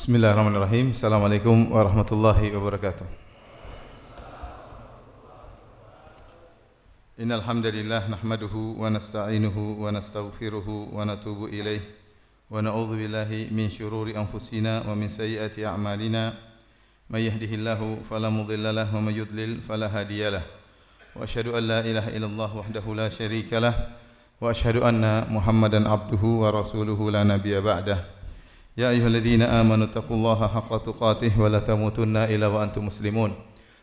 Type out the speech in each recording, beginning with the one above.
Bismillahirrahmanirrahim. Assalamualaikum warahmatullahi wabarakatuh. Innal hamdalillah nahmaduhu wa nasta'inuhu wa nastaghfiruhu wa natubu ilaih wa na'udzu billahi min syururi anfusina wa min sayyiati a'malina may yahdihillahu fala mudilla lahu wa may yudlil fala hadiyalah wa asyhadu an la ilaha illallah wahdahu la syarikalah wa asyhadu anna Muhammadan abduhu wa rasuluhu la nabiyya ba'dah. Ya ayyuhalladzina amanu taqullaha haqqa tuqatih wa la tamutunna illa wa antum muslimun.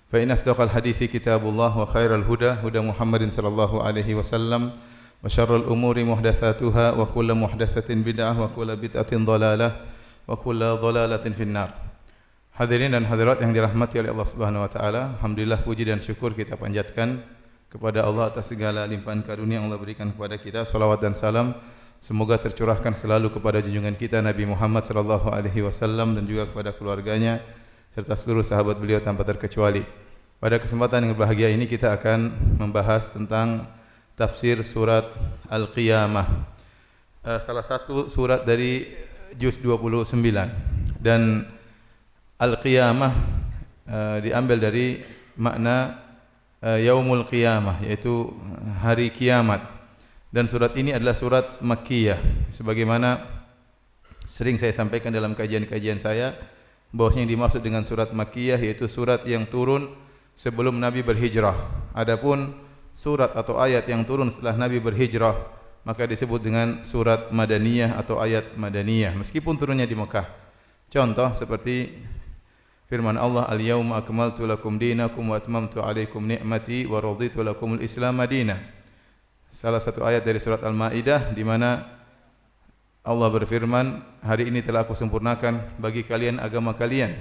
Fa in asdaqal hadithi kitabullah wa khairal huda huda Muhammadin sallallahu alaihi wasallam wa syarrul umuri muhdatsatuha wa kullu muhdatsatin bid'ah wa kullu bid'atin dhalalah wa kullu dhalalatin finnar. Hadirin dan hadirat yang dirahmati oleh Allah Subhanahu wa taala, alhamdulillah puji dan syukur kita panjatkan kepada Allah atas segala limpahan karunia yang Allah berikan kepada kita. Salawat dan salam semoga tercurahkan selalu kepada junjungan kita Nabi Muhammad sallallahu alaihi wasallam dan juga kepada keluarganya serta seluruh sahabat beliau tanpa terkecuali. Pada kesempatan yang berbahagia ini kita akan membahas tentang tafsir surat Al-Qiyamah. Salah satu surat dari juz 29 dan Al-Qiyamah diambil dari makna Yaumul Qiyamah, yaitu hari kiamat. Dan surat ini adalah surat Makkiyah, sebagaimana sering saya sampaikan dalam kajian-kajian saya, bahwasanya yang dimaksud dengan surat Makkiyah yaitu surat yang turun sebelum Nabi berhijrah. Adapun surat atau ayat yang turun setelah Nabi berhijrah maka disebut dengan surat Madaniyah atau ayat Madaniyah, meskipun turunnya di Mekah. Contoh seperti firman Allah, Al-yawma akmaltu lakum dinakum wa atmamtu alaikum ni'mati wa raditu lakumul Islam madina. Salah satu ayat dari surat Al-Maidah di mana Allah berfirman, hari ini telah aku sempurnakan bagi kalian agama kalian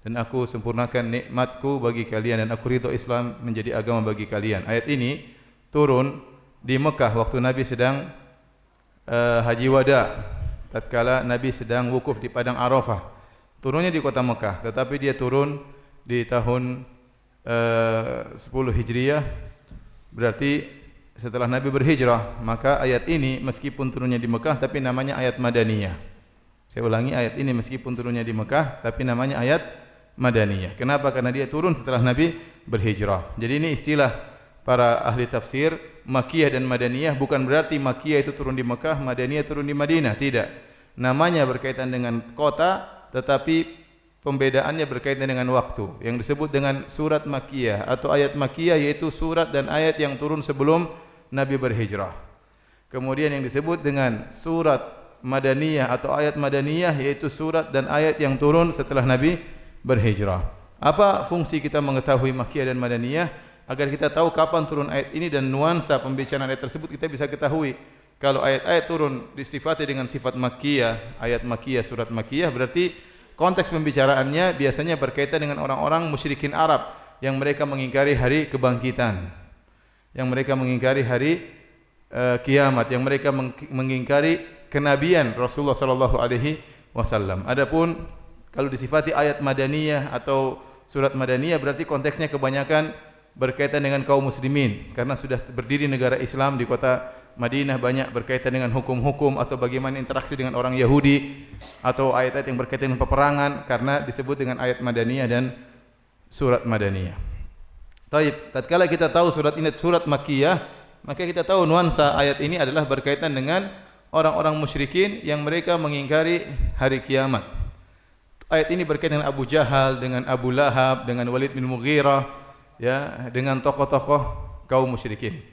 dan aku sempurnakan nikmatku bagi kalian dan aku ridho Islam menjadi agama bagi kalian. Ayat ini turun di Mekah waktu Nabi sedang haji wada, tatkala Nabi sedang wukuf di padang Arafah. Turunnya di kota Mekah, tetapi dia turun di tahun 10 Hijriah, berarti setelah Nabi berhijrah. Maka ayat ini meskipun turunnya di Mekah tapi namanya ayat Madaniyah. Saya ulangi, ayat ini meskipun turunnya di Mekah tapi namanya ayat Madaniyah. Kenapa? Karena dia turun setelah Nabi berhijrah. Jadi ini istilah para ahli tafsir, Makkiyah dan Madaniyah bukan berarti Makkiyah itu turun di Mekah, Madaniyah turun di Madinah, tidak. Namanya berkaitan dengan kota tetapi pembedaannya berkaitan dengan waktu. Yang disebut dengan surat Makkiyah atau ayat Makkiyah yaitu surat dan ayat yang turun sebelum Nabi berhijrah. Kemudian yang disebut dengan surat Madaniyah atau ayat Madaniyah yaitu surat dan ayat yang turun setelah Nabi berhijrah. Apa fungsi kita mengetahui Makkiyah dan Madaniyah? Agar kita tahu kapan turun ayat ini dan nuansa pembicaraan ayat tersebut kita bisa ketahui. Kalau ayat-ayat turun disifati dengan sifat Makkiyah, ayat Makkiyah, surat Makkiyah, berarti konteks pembicaraannya biasanya berkaitan dengan orang-orang musyrikin Arab yang mereka mengingkari hari kebangkitan, yang mereka mengingkari hari kiamat, yang mereka mengingkari kenabian Rasulullah sallallahu alaihi wasallam. Adapun kalau disifati ayat Madaniyah atau surat Madaniyah berarti konteksnya kebanyakan berkaitan dengan kaum muslimin karena sudah berdiri negara Islam di kota Madinah, banyak berkaitan dengan hukum-hukum atau bagaimana interaksi dengan orang Yahudi atau ayat-ayat yang berkaitan dengan peperangan karena disebut dengan ayat Madaniyah dan surat Madaniyah. Taib, tatkala kita tahu surat ini surat Makkiyah, maka kita tahu nuansa ayat ini adalah berkaitan dengan orang-orang musyrikin yang mereka mengingkari hari kiamat. Ayat ini berkaitan dengan Abu Jahal, dengan Abu Lahab, dengan Walid bin Mughirah, ya, dengan tokoh-tokoh kaum musyrikin.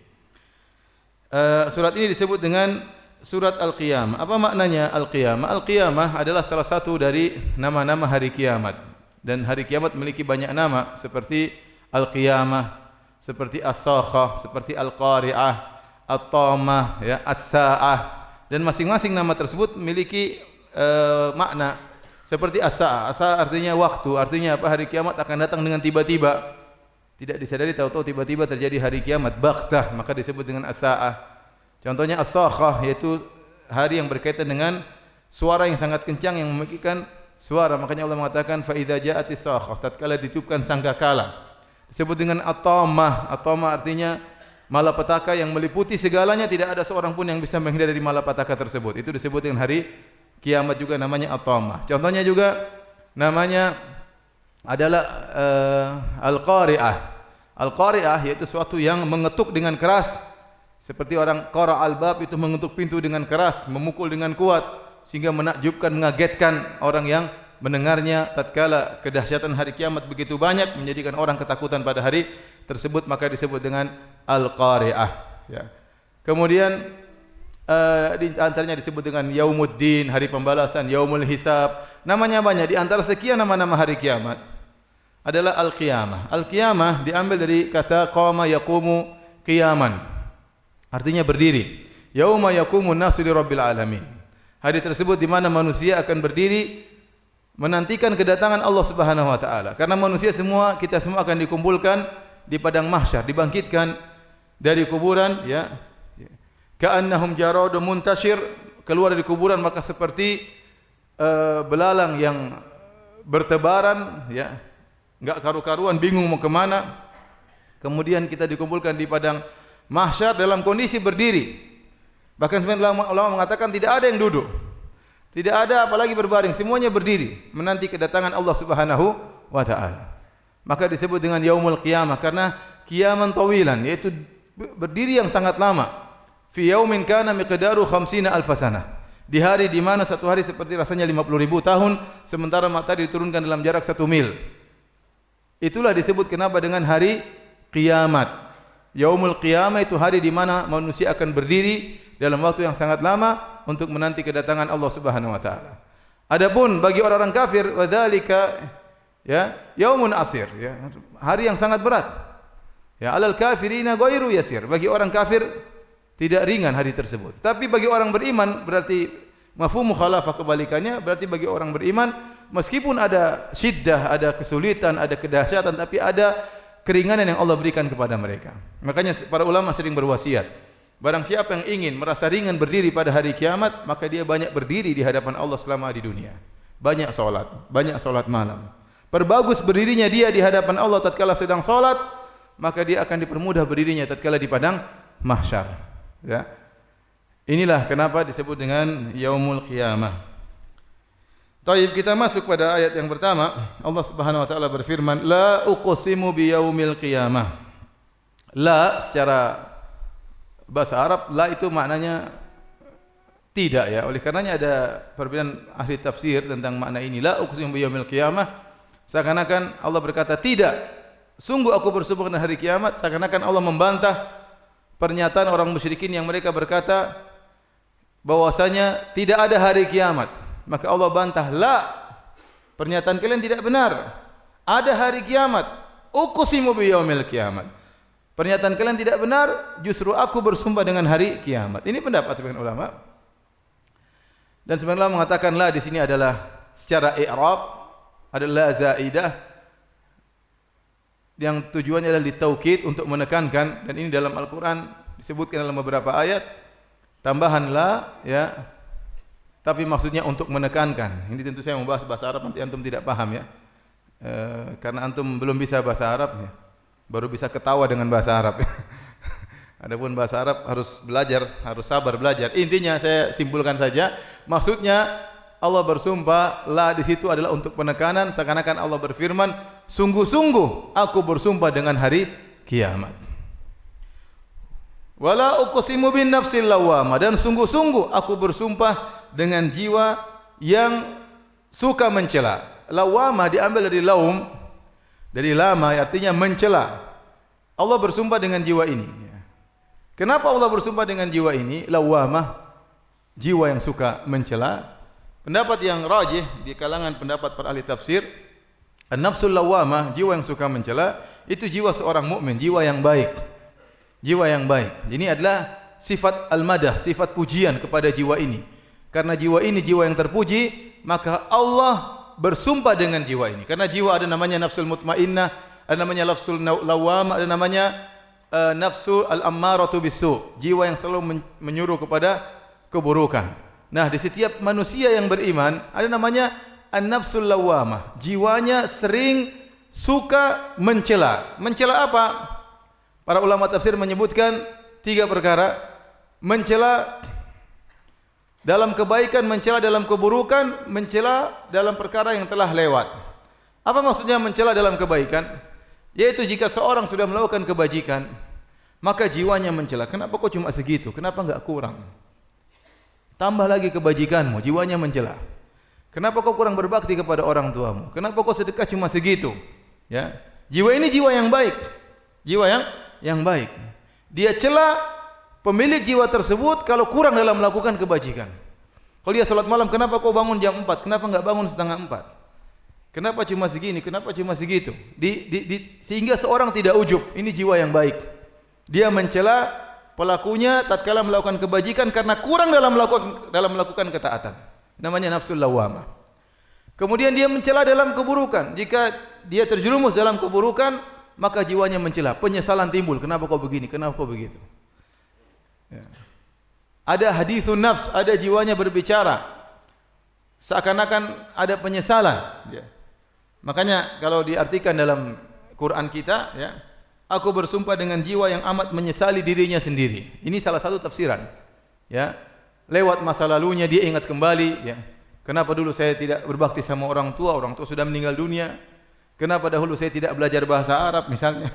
Surat ini disebut dengan surat Al-Qiyamah. Apa maknanya Al-Qiyamah? Al-Qiyamah adalah salah satu dari nama-nama hari kiamat. Dan hari kiamat memiliki banyak nama seperti Al-Qiyamah, seperti As-Sakhah, seperti Al-Qari'ah, At-Tamah, ya, As-Sa'ah. Dan masing-masing nama tersebut memiliki makna. Seperti As-Sa'ah. As-Sa'ah artinya waktu, artinya apa? Hari kiamat akan datang dengan tiba-tiba. Tidak disadari, tahu-tahu tiba-tiba terjadi hari kiamat, baghtah, maka disebut dengan as-sa'ah. Contohnya as-sakhah yaitu hari yang berkaitan dengan suara yang sangat kencang yang memiliki suara. Makanya Allah mengatakan fa idza ja'atis sakhah, tatkala ditiupkan sangkakala. Disebut dengan at-tamah. At-tamah artinya malapetaka yang meliputi segalanya, tidak ada seorang pun yang bisa menghindari dari malapetaka tersebut. Itu disebut dengan hari kiamat juga namanya at-tamah. Contohnya juga namanya adalah al-qari'ah. Al-qari'ah yaitu suatu yang mengetuk dengan keras, seperti orang qara al-bab itu mengetuk pintu dengan keras, memukul dengan kuat sehingga menakjubkan, mengagetkan orang yang mendengarnya tatkala kedahsyatan hari kiamat begitu banyak menjadikan orang ketakutan pada hari tersebut, maka disebut dengan al-qari'ah, ya. Kemudian di antaranya disebut dengan yaumuddin, hari pembalasan, yaumul hisab. Namanya banyak. Di antara sekian nama-nama hari kiamat adalah al-qiyamah. Al-qiyamah diambil dari kata qama yaqumu qiyaman. Artinya berdiri. Yauma yaqumun nasu li rabbil alamin. Hari tersebut di mana manusia akan berdiri menantikan kedatangan Allah Subhanahu wa taala. Karena manusia semua, kita semua akan dikumpulkan di padang mahsyar, dibangkitkan dari kuburan, ya. Ka'annahum jaradun muntashir, keluar dari kuburan maka seperti belalang yang bertebaran, ya. Enggak karu-karuan, bingung mau kemana. Kemudian kita dikumpulkan di padang mahsyar dalam kondisi berdiri. Bahkan sebagian ulama mengatakan tidak ada yang duduk. Tidak ada apalagi berbaring, semuanya berdiri menanti kedatangan Allah Subhanahu wa taala. Maka disebut dengan yaumul qiyamah karena qiyaman tawilan, yaitu berdiri yang sangat lama. Fi yaumin kana miqdaru 50 alf sanah. Di hari di mana satu hari seperti rasanya 50.000 tahun, sementara matahari diturunkan dalam jarak 1 mil. Itulah disebut kenapa dengan hari kiamat. Yaumul qiyamah itu hari di mana manusia akan berdiri dalam waktu yang sangat lama untuk menanti kedatangan Allah Subhanahu wa taala. Adapun bagi orang-orang kafir, wadzalika, ya, yaumun asir, ya, hari yang sangat berat. Ya, alal kafirina ghairu yasir. Bagi orang kafir tidak ringan hari tersebut. Tapi bagi orang beriman berarti mafhum mukhalafah, kebalikannya, berarti bagi orang beriman meskipun ada syiddah, ada kesulitan, ada kedahsyatan, tapi ada keringanan yang Allah berikan kepada mereka. Makanya para ulama sering berwasiat, barang siapa yang ingin merasa ringan berdiri pada hari kiamat, maka dia banyak berdiri di hadapan Allah selama di dunia. Banyak salat malam. Perbagus berdirinya dia di hadapan Allah tatkala sedang salat, maka dia akan dipermudah berdirinya tatkala di padang mahsyar. Ya. Inilah kenapa disebut dengan yaumul qiyamah. Taib, kita masuk pada ayat yang pertama. Allah Subhanahu wa taala berfirman, la uqsimu biyaumil qiyamah. La secara bahasa Arab, la itu maknanya tidak, ya. Oleh karenanya ada perbedaan ahli tafsir tentang makna ini. La uqsimu biyaumil qiyamah, seakan-akan Allah berkata tidak, sungguh aku bersumpah dengan hari kiamat, seakan-akan Allah membantah pernyataan orang musyrikin yang mereka berkata bahwasanya tidak ada hari kiamat. Maka Allah bantah, la, pernyataan kalian tidak benar. Ada hari kiamat. Uqsimu biyaumil kiamat. Pernyataan kalian tidak benar, justru aku bersumpah dengan hari kiamat. Ini pendapat sebagian ulama. Dan sebagian ulama mengatakan la di sini adalah secara i'rab adalah zaidah yang tujuannya adalah ditaukid, untuk menekankan, dan ini dalam Al-Qur'an disebutkan dalam beberapa ayat tambahan la, ya, tapi maksudnya untuk menekankan. Ini tentu saya membahas bahasa Arab, nanti antum tidak paham, ya, karena antum belum bisa bahasa Arab, ya, baru bisa ketawa dengan bahasa Arab. Adapun bahasa Arab harus belajar, harus sabar belajar. Intinya saya simpulkan saja, maksudnya Allah bersumpah, la di situ adalah untuk penekanan, seakan-akan Allah berfirman, sungguh-sungguh aku bersumpah dengan hari kiamat. Wala uqsimu bin nafsil lawwamah, dan sungguh-sungguh aku bersumpah dengan jiwa yang suka mencela. Lawwamah diambil dari laum, dari lama, artinya mencela. Allah bersumpah dengan jiwa ini. Kenapa Allah bersumpah dengan jiwa ini? Lawwamah, jiwa yang suka mencela. Pendapat yang rajih di kalangan pendapat para ahli tafsir, an-nafsul lawwamah, jiwa yang suka mencela, itu jiwa seorang mukmin, jiwa yang baik. Jiwa yang baik. Ini adalah sifat al-madah, sifat pujian kepada jiwa ini. Karena jiwa ini jiwa yang terpuji, maka Allah bersumpah dengan jiwa ini. Karena jiwa ada namanya nafsul mutmainnah, ada namanya nafsul lawwamah, ada namanya nafsul al-ammaratu bisu, jiwa yang selalu menyuruh kepada keburukan. Nah, di setiap manusia yang beriman ada namanya an-nafsul lawwamah. Jiwanya sering suka mencela. Mencela apa? Para ulama tafsir menyebutkan 3 perkara. Mencela dalam kebaikan, mencela dalam keburukan, mencela dalam perkara yang telah lewat. Apa maksudnya mencela dalam kebaikan? Yaitu jika seorang sudah melakukan kebajikan, maka jiwanya mencela. Kenapa kok cuma segitu? Kenapa enggak kurang? Tambah lagi kebajikanmu, jiwanya mencela. Kenapa kau kurang berbakti kepada orang tuamu? Kenapa kau sedekah cuma segitu? Ya. Jiwa ini jiwa yang baik. Jiwa yang baik. Dia cela pemilik jiwa tersebut kalau kurang dalam melakukan kebajikan. Kalau dia salat malam, kenapa kau bangun jam 4? Kenapa enggak bangun setengah 4? Kenapa cuma segini? Kenapa cuma segitu? Sehingga seorang tidak ujub. Ini jiwa yang baik. Dia mencela pelakunya tatkala melakukan kebajikan karena kurang dalam melakukan ketaatan. Namanya nafsul lawamah. Kemudian dia mencela dalam keburukan. Jika dia terjerumus dalam keburukan, maka jiwanya mencela. Penyesalan timbul. Kenapa kau begini? Kenapa kau begitu? Ya. Ada hadithun nafs, ada jiwanya berbicara. Seakan-akan ada penyesalan. Ya. Makanya kalau diartikan dalam Quran kita, ya, aku bersumpah dengan jiwa yang amat menyesali dirinya sendiri. Ini salah satu tafsiran. Ya. Lewat masa lalunya dia ingat kembali, ya. Kenapa dulu saya tidak berbakti sama orang tua sudah meninggal dunia. Kenapa dahulu saya tidak belajar bahasa Arab misalnya.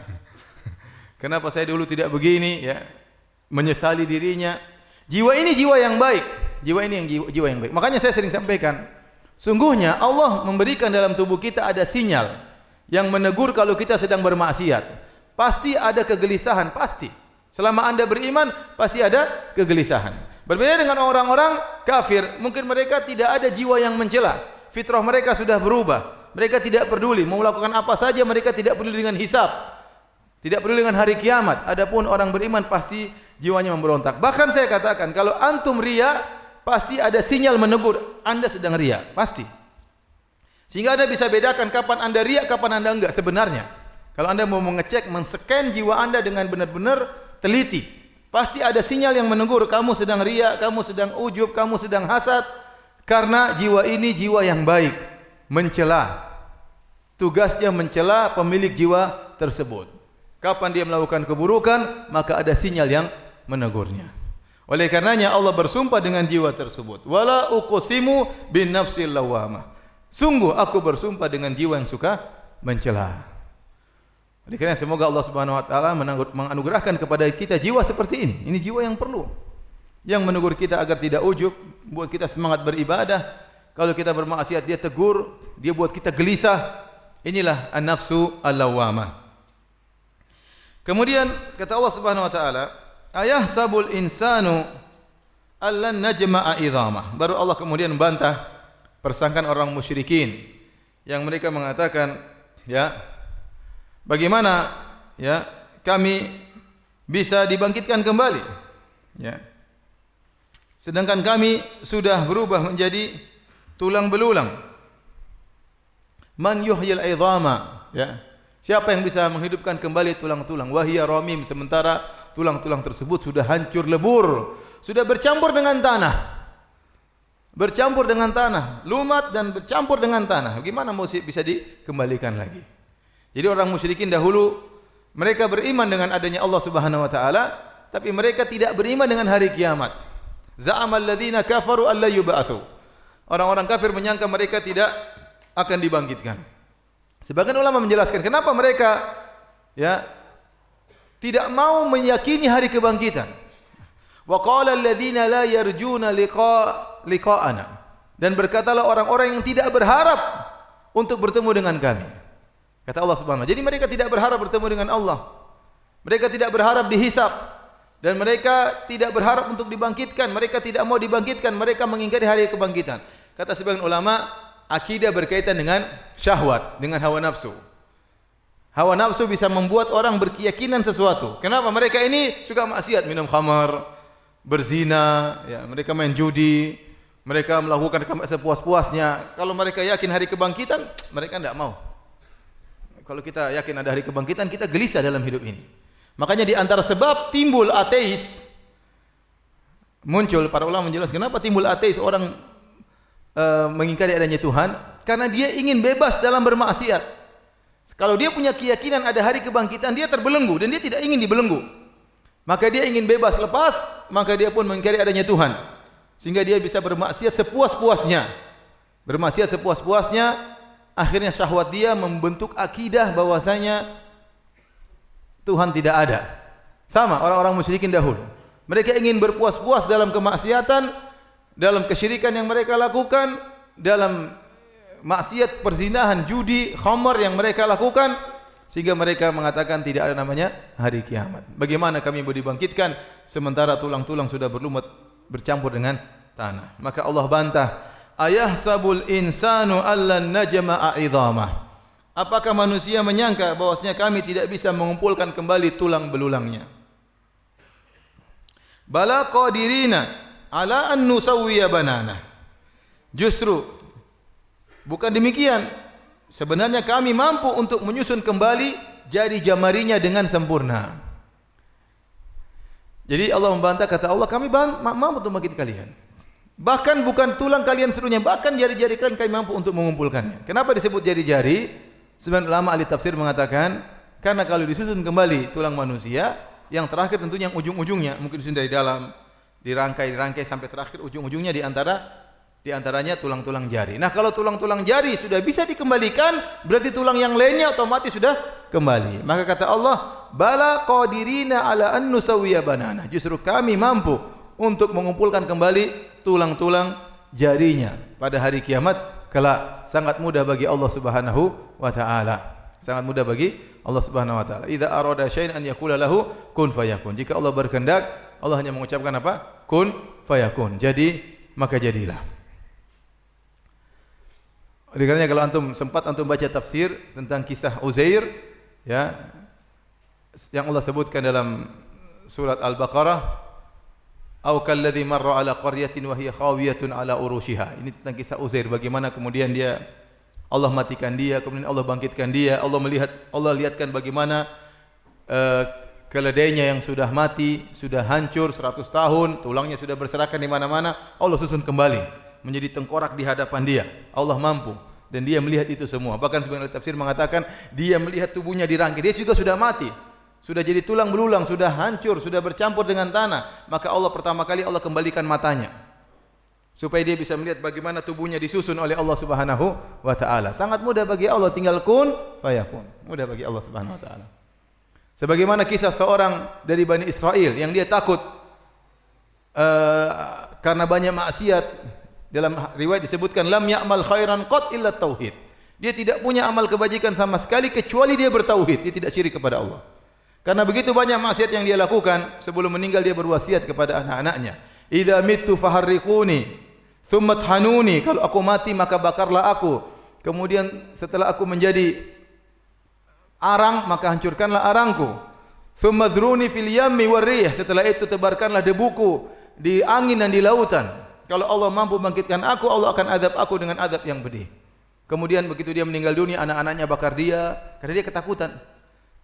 Kenapa saya dulu tidak begini, ya. Menyesali dirinya. Jiwa ini jiwa yang baik. Jiwa ini jiwa yang baik. Makanya saya sering sampaikan, sungguhnya Allah memberikan dalam tubuh kita ada sinyal yang menegur kalau kita sedang bermaksiat. Pasti ada kegelisahan, pasti. Selama Anda beriman, pasti ada kegelisahan. Berbeda dengan orang-orang kafir, mungkin mereka tidak ada jiwa yang mencela. Fitrah mereka sudah berubah. Mereka tidak peduli, mau melakukan apa saja mereka tidak peduli dengan hisab. Tidak peduli dengan hari kiamat. Adapun orang beriman pasti jiwanya memberontak. Bahkan saya katakan, kalau antum riya, pasti ada sinyal menegur Anda sedang riya, pasti. Sehingga Anda bisa bedakan kapan Anda riya, kapan Anda enggak sebenarnya. Kalau Anda mau mengecek, men-scan jiwa Anda dengan benar-benar teliti, pasti ada sinyal yang menegur kamu sedang riya, kamu sedang ujub, kamu sedang hasad. Karena jiwa ini jiwa yang baik, mencela. Tugasnya mencela pemilik jiwa tersebut. Kapan dia melakukan keburukan, maka ada sinyal yang menegurnya. Oleh karenanya Allah bersumpah dengan jiwa tersebut. Wala uqsimu bin nafsil lawamah. Sungguh aku bersumpah dengan jiwa yang suka mencela. Oleh karena semoga Allah Subhanahu wa taala menganugerahkan kepada kita jiwa seperti ini. Ini jiwa yang perlu. Yang menegur kita agar tidak ujub, buat kita semangat beribadah. Kalau kita bermaksiat dia tegur, dia buat kita gelisah. Inilah an-nafsu al-lawamah. Kemudian kata Allah Subhanahu wa taala, ayahsabul insanu allan najma'a idhamah. Baru Allah kemudian membantah persangkaan orang musyrikin yang mereka mengatakan, ya, bagaimana, ya, kami bisa dibangkitkan kembali, ya, sedangkan kami sudah berubah menjadi tulang belulang. Man yuhyil idhama, ya, siapa yang bisa menghidupkan kembali tulang-tulang? Wahia ramim, sementara tulang-tulang tersebut sudah hancur lebur, sudah bercampur dengan tanah. Bercampur dengan tanah, lumat dan bercampur dengan tanah. Bagaimana mau bisa dikembalikan lagi? Jadi orang musyrikin dahulu mereka beriman dengan adanya Allah Subhanahu wa taala, tapi mereka tidak beriman dengan hari kiamat. Za'amal ladzina kafaru alla yub'atsu. Orang-orang kafir menyangka mereka tidak akan dibangkitkan. Sebagian ulama menjelaskan kenapa mereka, ya, tidak mau meyakini hari kebangkitan. Wa qala alladzina la yarjuna liqa'ana. Dan berkatalah orang-orang yang tidak berharap untuk bertemu dengan kami. Kata Allah Subhanahu wa taala. Jadi mereka tidak berharap bertemu dengan Allah. Mereka tidak berharap dihisab dan mereka tidak berharap untuk dibangkitkan. Mereka tidak mau dibangkitkan, mereka mengingkari hari kebangkitan. Kata sebagian ulama, akidah berkaitan dengan syahwat, dengan hawa nafsu. Hawa nafsu bisa membuat orang berkeyakinan sesuatu. Kenapa? Mereka ini suka maksiat, minum khamar, berzina, ya, mereka main judi, mereka melakukan sepuas-puasnya. Kalau mereka yakin hari kebangkitan, mereka tidak mau. Kalau kita yakin ada hari kebangkitan, kita gelisah dalam hidup ini. Makanya di antara sebab timbul ateis, muncul para ulama menjelaskan kenapa timbul ateis, orang mengingkari adanya Tuhan, karena dia ingin bebas dalam bermaksiat. Kalau dia punya keyakinan ada hari kebangkitan, dia terbelenggu dan dia tidak ingin dibelenggu. Maka dia ingin bebas lepas, maka dia pun mengingkari adanya Tuhan. sehingga dia bisa bermaksiat sepuas-puasnya. Bermaksiat sepuas-puasnya, akhirnya syahwat dia membentuk akidah bahwasanya Tuhan tidak ada. Sama orang-orang musyrikin dahulu. Mereka ingin berpuas-puas dalam kemaksiatan, dalam kesyirikan yang mereka lakukan, dalam maksiat perzinahan, judi, khamar yang mereka lakukan, sehingga mereka mengatakan tidak ada namanya hari kiamat. Bagaimana kami boleh dibangkitkan sementara tulang-tulang sudah berlumut bercampur dengan tanah? Maka Allah bantah, ayahsabul insanu allan najma'a idhamah. Apakah manusia menyangka bahwasanya kami tidak bisa mengumpulkan kembali tulang belulangnya? Bala qadirina ala an nusawwiya banana. Justru bukan demikian. Sebenarnya kami mampu untuk menyusun kembali jari jemarinya dengan sempurna. Jadi Allah membantah, kata Allah, kami mampu untuk membangkit kalian. Bahkan bukan tulang kalian seluruhnya, bahkan jari-jari kalian kami mampu untuk mengumpulkannya. Kenapa disebut jari-jari? Sebagian ulama ahli tafsir mengatakan, karena kalau disusun kembali tulang manusia, yang terakhir tentunya yang ujung-ujungnya, mungkin disusun dari dalam, dirangkai sampai terakhir ujung-ujungnya di antaranya tulang-tulang jari. Nah, kalau tulang-tulang jari sudah bisa dikembalikan, berarti tulang yang lainnya otomatis sudah kembali. Maka kata Allah, bala qadirina ala an nusawwiya banana. Justru kami mampu untuk mengumpulkan kembali tulang-tulang jarinya pada hari kiamat kelak. Sangat mudah bagi Allah Subhanahu wa taala. Sangat mudah bagi Allah Subhanahu wa taala. Idza arada syai'an an yaqula lahu kun fayakun. Jika Allah berkehendak, Allah hanya mengucapkan apa? Kun fayakun. Jadi, maka jadilah. Oleh karenanya kalau sempat baca tafsir tentang kisah Uzair, ya, yang Allah sebutkan dalam surat Al-Baqarah, au kalladzi marra ala qaryatin wa hiya khawiyatun ala urushiha. Ini tentang kisah Uzair, bagaimana kemudian Allah matikan dia, kemudian Allah bangkitkan dia. Allah lihatkan bagaimana keledainya yang sudah mati, sudah hancur 100 tahun, tulangnya sudah berserakan di mana-mana, Allah susun kembali menjadi tengkorak di hadapan dia. Allah mampu dan dia melihat itu semua. Bahkan sebagian tafsir mengatakan dia melihat tubuhnya dirangkai, dia juga sudah mati. Sudah jadi tulang belulang, sudah hancur, sudah bercampur dengan tanah. Maka Allah pertama kali Allah kembalikan matanya, supaya dia bisa melihat bagaimana tubuhnya disusun oleh Allah Subhanahu wa taala. Sangat mudah bagi Allah, tinggal kun fayakun. Mudah bagi Allah Subhanahu wa taala. Sebagaimana kisah seorang dari Bani Israel yang dia takut karena banyak maksiat. Dalam riwayat disebutkan lam ya'mal khairan qat illa tauhid. Dia tidak punya amal kebajikan sama sekali kecuali dia bertauhid, dia tidak syirik kepada Allah. Karena begitu banyak maksiat yang dia lakukan, sebelum meninggal dia berwasiat kepada anak-anaknya, idza mittu faharriquni thumma thanuni, kalau aku mati maka bakarlah aku. Kemudian setelah aku menjadi arang maka hancurkanlah arangku. Thumma dhruni fil yammi warrih, setelah itu tebarkanlah debuku di angin dan di lautan. Kalau Allah mampu bangkitkan aku, Allah akan adab aku dengan adab yang pedih. Kemudian begitu dia meninggal dunia, anak-anaknya bakar dia karena dia ketakutan.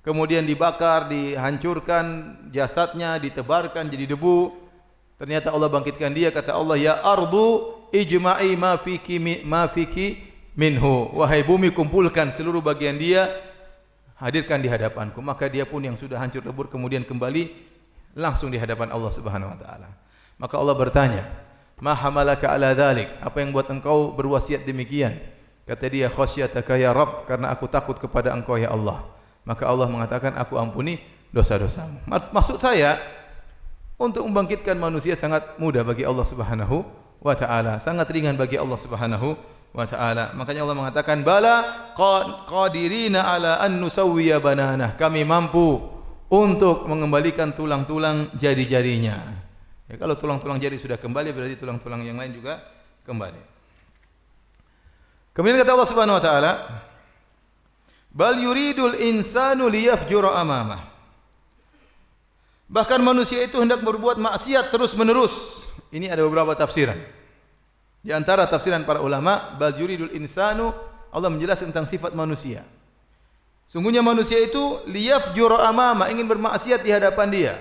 Kemudian dibakar, dihancurkan jasadnya, ditebarkan jadi debu. Ternyata Allah bangkitkan dia, kata Allah, ya ardu ijma'i ma fiki minhu. Wahai bumi, kumpulkan seluruh bagian dia, hadirkan di hadapanku. Maka dia pun yang sudah hancur lebur kemudian kembali langsung di hadapan Allah Subhanahu wa taala. Maka Allah bertanya, ma hamalaka ala dzalik? Apa yang buat engkau berwasiat demikian? Kata dia, khasyataka ya Rabb, karena aku takut kepada engkau ya Allah. Maka Allah mengatakan, aku ampuni dosa-dosamu. Maksud saya, untuk membangkitkan manusia sangat mudah bagi Allah Subhanahu wa taala, sangat ringan bagi Allah Subhanahu wa taala. Makanya Allah mengatakan, bala qadirina ala an nusawwiya bananah. Kami mampu untuk mengembalikan tulang-tulang jari-jarinya. Ya, kalau tulang-tulang jari sudah kembali, berarti tulang-tulang yang lain juga kembali. Kemudian kata Allah Subhanahu wa taala, bal yuridul insanu liyafjura amamah. Bahkan manusia itu hendak berbuat maksiat terus-menerus. Ini ada beberapa tafsiran. Di antara tafsiran para ulama, bal yuridul insanu, Allah menjelaskan tentang sifat manusia. Sungguhnya manusia itu liyafjura amamah, ingin bermaksiat di hadapan dia.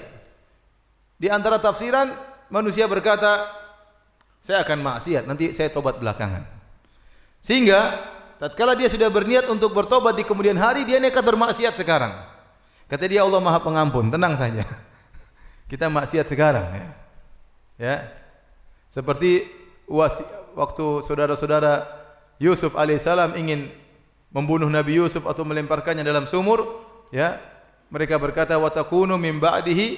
Di antara tafsiran, manusia berkata, saya akan maksiat, nanti saya tobat belakangan. Sehingga tatkala dia sudah berniat untuk bertobat di kemudian hari, dia nekat bermaksiat sekarang. Kata dia, Allah Maha Pengampun, tenang saja. Kita maksiat sekarang, ya. Seperti waktu saudara-saudara Yusuf alaihissalam ingin membunuh Nabi Yusuf atau melemparkannya dalam sumur, ya, mereka berkata wa takunu min ba'dihi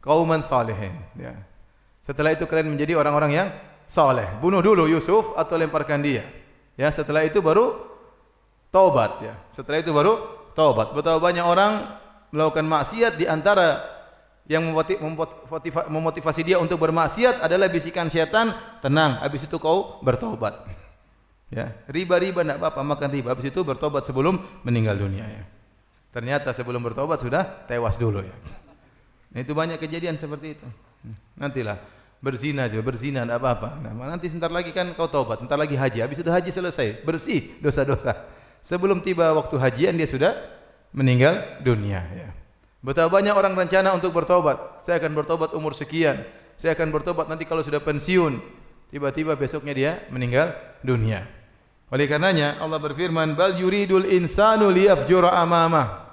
qauman salihin, ya. Setelah itu kalian menjadi orang-orang yang saleh. Bunuh dulu Yusuf atau lemparkan dia. Ya, setelah itu baru taubat, ya. Setelah itu baru taubat. Betapa banyak orang melakukan maksiat, di antara yang memotivasi dia untuk bermaksiat adalah bisikan setan, tenang, habis itu kau bertobat. Ya, riba enggak apa-apa, makan riba, habis itu bertobat sebelum meninggal dunia, ya. Ternyata sebelum bertobat sudah tewas dulu, ya. Nah, itu banyak kejadian seperti itu. Nantilah berzina enggak apa-apa. Nah, nanti sebentar lagi kan kau taubat, sebentar lagi haji, habis itu haji selesai, bersih dosa-dosa. Sebelum tiba waktu hajian dia sudah meninggal dunia, ya. Betapa banyak orang rencana untuk bertobat. Saya akan bertobat umur sekian. Saya akan bertobat nanti kalau sudah pensiun. Tiba-tiba besoknya dia meninggal dunia. Oleh karenanya Allah berfirman, "Bal yuridul insanu liyafjura amamah."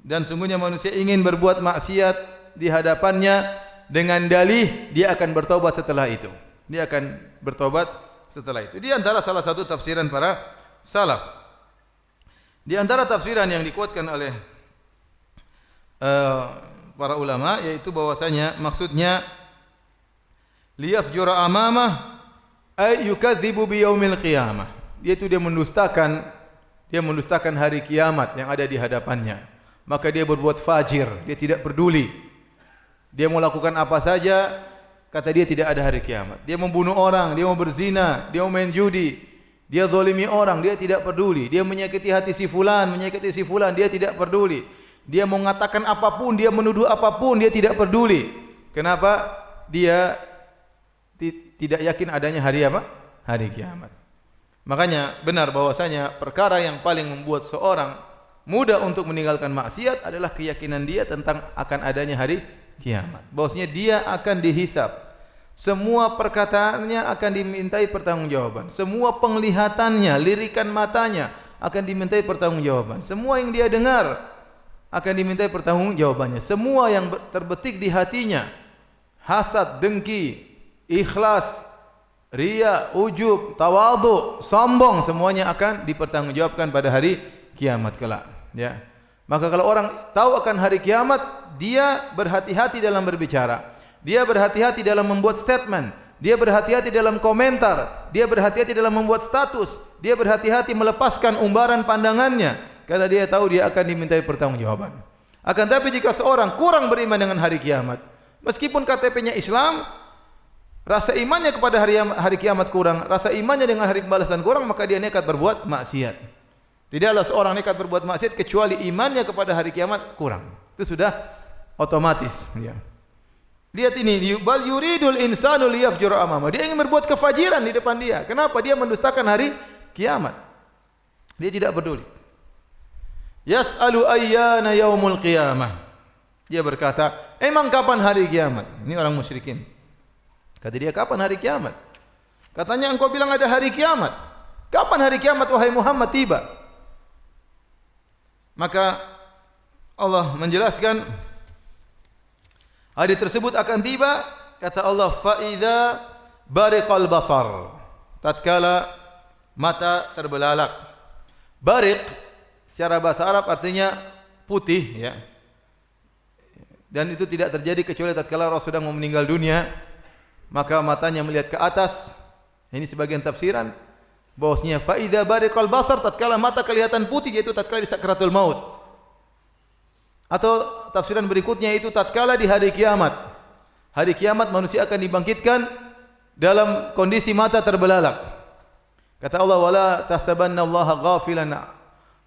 Dan sungguhnya manusia ingin berbuat maksiat di hadapannya dengan dalih dia akan bertobat setelah itu. Dia akan bertobat setelah itu. Di antara salah satu tafsiran para salaf. Di antara tafsiran yang dikuatkan oleh para ulama, yaitu bahwasanya maksudnya liyafjura amamah ay yukadzibu bi yaumil qiyamah, yaitu dia mendustakan hari kiamat yang ada di hadapannya. Maka dia berbuat fajir, dia tidak peduli. Dia mau lakukan apa saja, kata dia tidak ada hari kiamat. Dia membunuh orang, dia mau berzina, dia mau main judi, dia zalimi orang, dia tidak peduli. Dia menyakiti hati si fulan, dia tidak peduli. Dia mau mengatakan apapun, dia menuduh apapun, dia tidak peduli. Kenapa? Dia tidak yakin adanya hari apa? Hari kiamat. Makanya benar bahwasanya perkara yang paling membuat seorang mudah untuk meninggalkan maksiat adalah keyakinan dia tentang akan adanya hari kiamat. Bahwasanya dia akan dihisab. Semua perkataannya akan dimintai pertanggungjawaban. Semua penglihatannya, lirikan matanya akan dimintai pertanggungjawaban. Semua yang dia dengar akan dimintai pertanggungjawabannya. Semua yang terbetik di hatinya, hasad, dengki, ikhlas, riya, ujub, tawadhu, sombong, semuanya akan dipertanggungjawabkan pada hari kiamat kelak, ya. Maka kalau orang tahu akan hari kiamat, dia berhati-hati dalam berbicara, dia berhati-hati dalam membuat statement, dia berhati-hati dalam komentar, dia berhati-hati dalam membuat status, dia berhati-hati melepaskan umbaran pandangannya, karena dia tahu dia akan dimintai pertanggungjawaban. Akan tapi jika seorang kurang beriman dengan hari kiamat, meskipun KTP-nya Islam, rasa imannya kepada hari kiamat kurang, rasa imannya dengan hari pembalasan kurang, maka dia nekat berbuat maksiat. Tidaklah seorang nekat berbuat maksiat kecuali imannya kepada hari kiamat kurang. Itu sudah otomatis, ya. Lihat ini, bal yuridul insanu liyafjura amama. Dia ingin berbuat kefajiran di depan dia. Kenapa? Dia mendustakan hari kiamat. Dia tidak peduli. Yas'alu ayyana yaumul qiyamah. Dia berkata, emang kapan hari kiamat? Ini orang musyrikin. Kata dia, kapan hari kiamat? Katanya engkau bilang ada hari kiamat. Kapan hari kiamat wahai Muhammad tiba? Maka Allah menjelaskan hari tersebut akan tiba, kata Allah, fa idza bariqal basar. Tatkala mata terbelalak. Bariq secara bahasa Arab artinya putih, ya. Dan itu tidak terjadi kecuali tatkala Rasul sedang meninggal dunia, maka matanya melihat ke atas. Ini sebagian tafsiran bahwasanya fa idza bariqal basar, tatkala mata kelihatan putih, yaitu tatkala di sakratul maut. Atau tafsiran berikutnya itu tatkala di hari kiamat. Hari kiamat manusia akan dibangkitkan dalam kondisi mata terbelalak. Kata Allah, wala tahsabannallaha ghafilan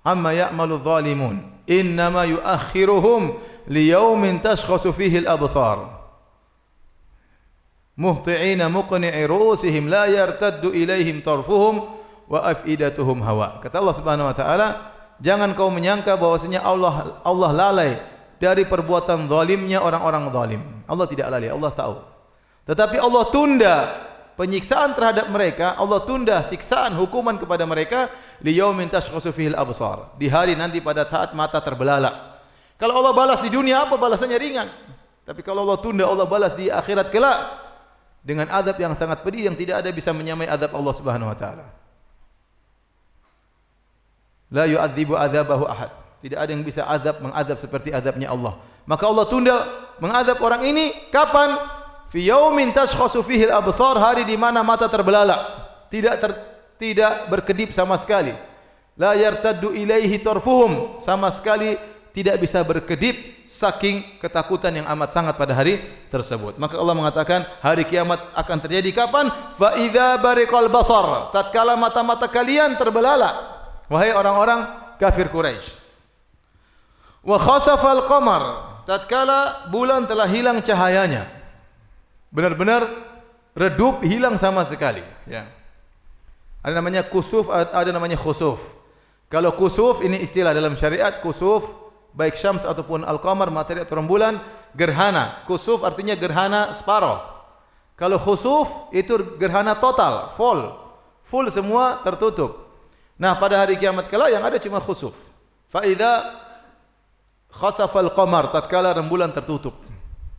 amma ya'malu dhalimun, innama yuakhiruhum liyaumin tashkhasu fihi al-absar muhti'ina muqni'i ru'usihim la yartaddu ilaihim tarfuhum wa afidatuhum hawa. Kata Allah Subhanahu wa taala, jangan kau menyangka bahwasanya Allah lalai dari perbuatan zalimnya orang-orang zalim. Allah tidak lalai, Allah tahu. Tetapi Allah tunda penyiksaan terhadap mereka, Allah tunda siksaan hukuman kepada mereka liyaumin tashkhasu fihi al-absar, di hari nanti pada saat mata terbelalak. Kalau Allah balas di dunia apa balasannya ringan. Tapi kalau Allah tunda, Allah balas di akhirat kelak, dengan azab yang sangat pedih yang tidak ada bisa menyamai azab Allah Subhanahu wa taala. La yu'adzibu adzabahu ahad. Tidak ada yang bisa mengadab seperti azabnya Allah. Maka Allah tunda mengadab orang ini kapan? Fi yaumin tashkhasu fihi al-absar, hari di mana mata terbelalak, tidak berkedip sama sekali. La yartaddu ilaihi tarfuhum, sama sekali tidak bisa berkedip saking ketakutan yang amat sangat pada hari tersebut. Maka Allah mengatakan hari kiamat akan terjadi kapan? Fa idza bariqal basar, tatkala mata-mata kalian terbelalak, wahai orang-orang kafir Quraisy. Wa khasafal qamar, tatkala bulan telah hilang cahayanya, benar-benar redup, hilang sama sekali, ya. Ada namanya kusuf, ada namanya khusuf. Kalau kusuf ini istilah dalam syariat, kusuf baik syams ataupun al-qamar, matahari atau rembulan, gerhana. Kusuf artinya gerhana separuh. Kalau khusuf itu gerhana total, full semua tertutup. Nah, pada hari kiamat kelak yang ada cuma khusuf. Fa idza khasafal qamar, tatkala rembulan tertutup.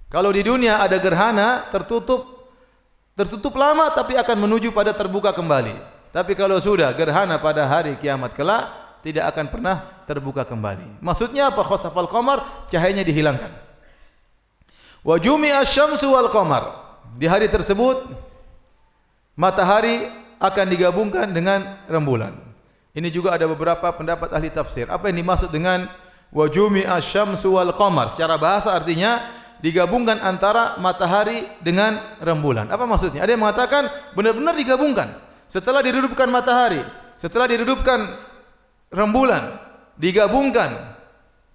Kalau di dunia ada gerhana tertutup lama tapi akan menuju pada terbuka kembali. Tapi kalau sudah gerhana pada hari kiamat kelak tidak akan pernah terbuka kembali. Maksudnya apa? Khasafal qamar, cahayanya dihilangkan. Wa jumi'a asy-syamsu wal qamar. Di hari tersebut matahari akan digabungkan dengan rembulan. Ini juga ada beberapa pendapat ahli tafsir. Apa yang dimaksud dengan wa jumi'a asy-syamsu wal qamar? Secara bahasa artinya digabungkan antara matahari dengan rembulan. Apa maksudnya? Ada yang mengatakan benar-benar digabungkan. Setelah diredupkan matahari, setelah diredupkan rembulan, digabungkan,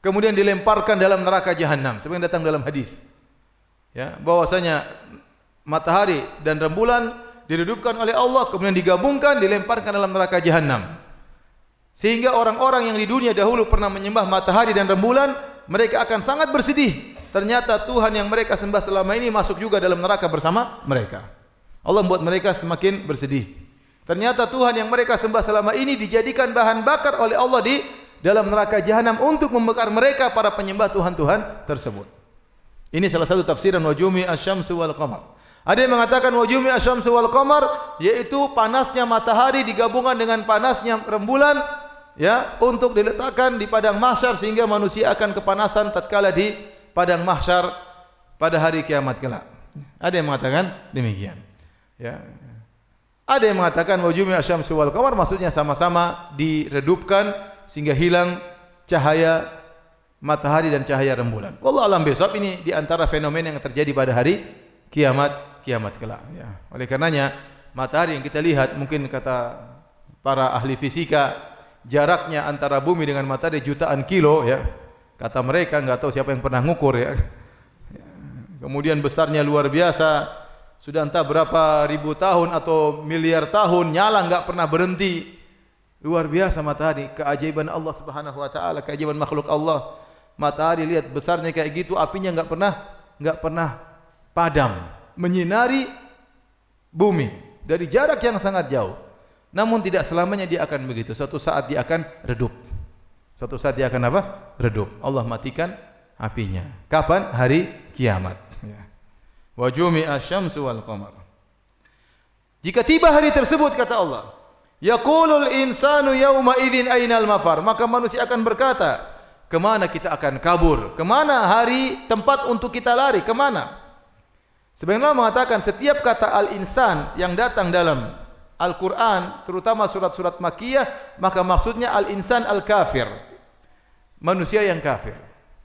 kemudian dilemparkan dalam neraka jahanam. Seperti yang datang dalam hadis, ya, bahwasanya matahari dan rembulan diredupkan oleh Allah, kemudian digabungkan, dilemparkan dalam neraka jahanam. Sehingga orang-orang yang di dunia dahulu pernah menyembah matahari dan rembulan, mereka akan sangat bersedih. Ternyata Tuhan yang mereka sembah selama ini masuk juga dalam neraka bersama mereka. Allah membuat mereka semakin bersedih. Ternyata Tuhan yang mereka sembah selama ini dijadikan bahan bakar oleh Allah di dalam neraka jahanam untuk membakar mereka para penyembah Tuhan-Tuhan tersebut. Ini salah satu tafsiran wa jumi'a asy-syamsu wal qamar. Ada yang mengatakan wa jumi'a asy-syamsu wal qamar yaitu panasnya matahari digabungkan dengan panasnya rembulan, ya, untuk diletakkan di padang mahsyar sehingga manusia akan kepanasan tatkala di padang mahsyar pada hari kiamat kelak. Ada yang mengatakan demikian, ya. Ada yang mengatakan wa jumi'a asy-syamsu wal qamar maksudnya sama-sama diredupkan sehingga hilang cahaya matahari dan cahaya rembulan. Wallahu alam bisawab, ini di antara fenomena yang terjadi pada hari kiamat kelak, ya. Oleh karenanya matahari yang kita lihat, mungkin kata para ahli fisika jaraknya antara bumi dengan matahari jutaan kilo, ya. Kata mereka, enggak tahu siapa yang pernah ngukur, ya. Kemudian besarnya luar biasa. Sudah entah berapa ribu tahun atau miliar tahun nyala enggak pernah berhenti. Luar biasa matahari, keajaiban Allah Subhanahu wa taala, keajaiban makhluk Allah. Matahari lihat besarnya kayak gitu, apinya enggak pernah padam, menyinari bumi dari jarak yang sangat jauh. Namun tidak selamanya dia akan begitu. Suatu saat dia akan redup. Suatu saat dia akan apa? Redup. Allah matikan apinya. Kapan? Hari kiamat. Wa jumi'a asy-syamsu wal qamar. Jika tiba hari tersebut, kata Allah, yaqulul insanu yauma idzin ainal mafar, maka manusia akan berkata, kemana kita akan kabur? Kemana hari tempat untuk kita lari? Kemana? Sebenarnya mengatakan setiap kata al-insan yang datang dalam Al-Quran, terutama surat-surat Makkiyah, maka maksudnya al-insan al-kafir, manusia yang kafir.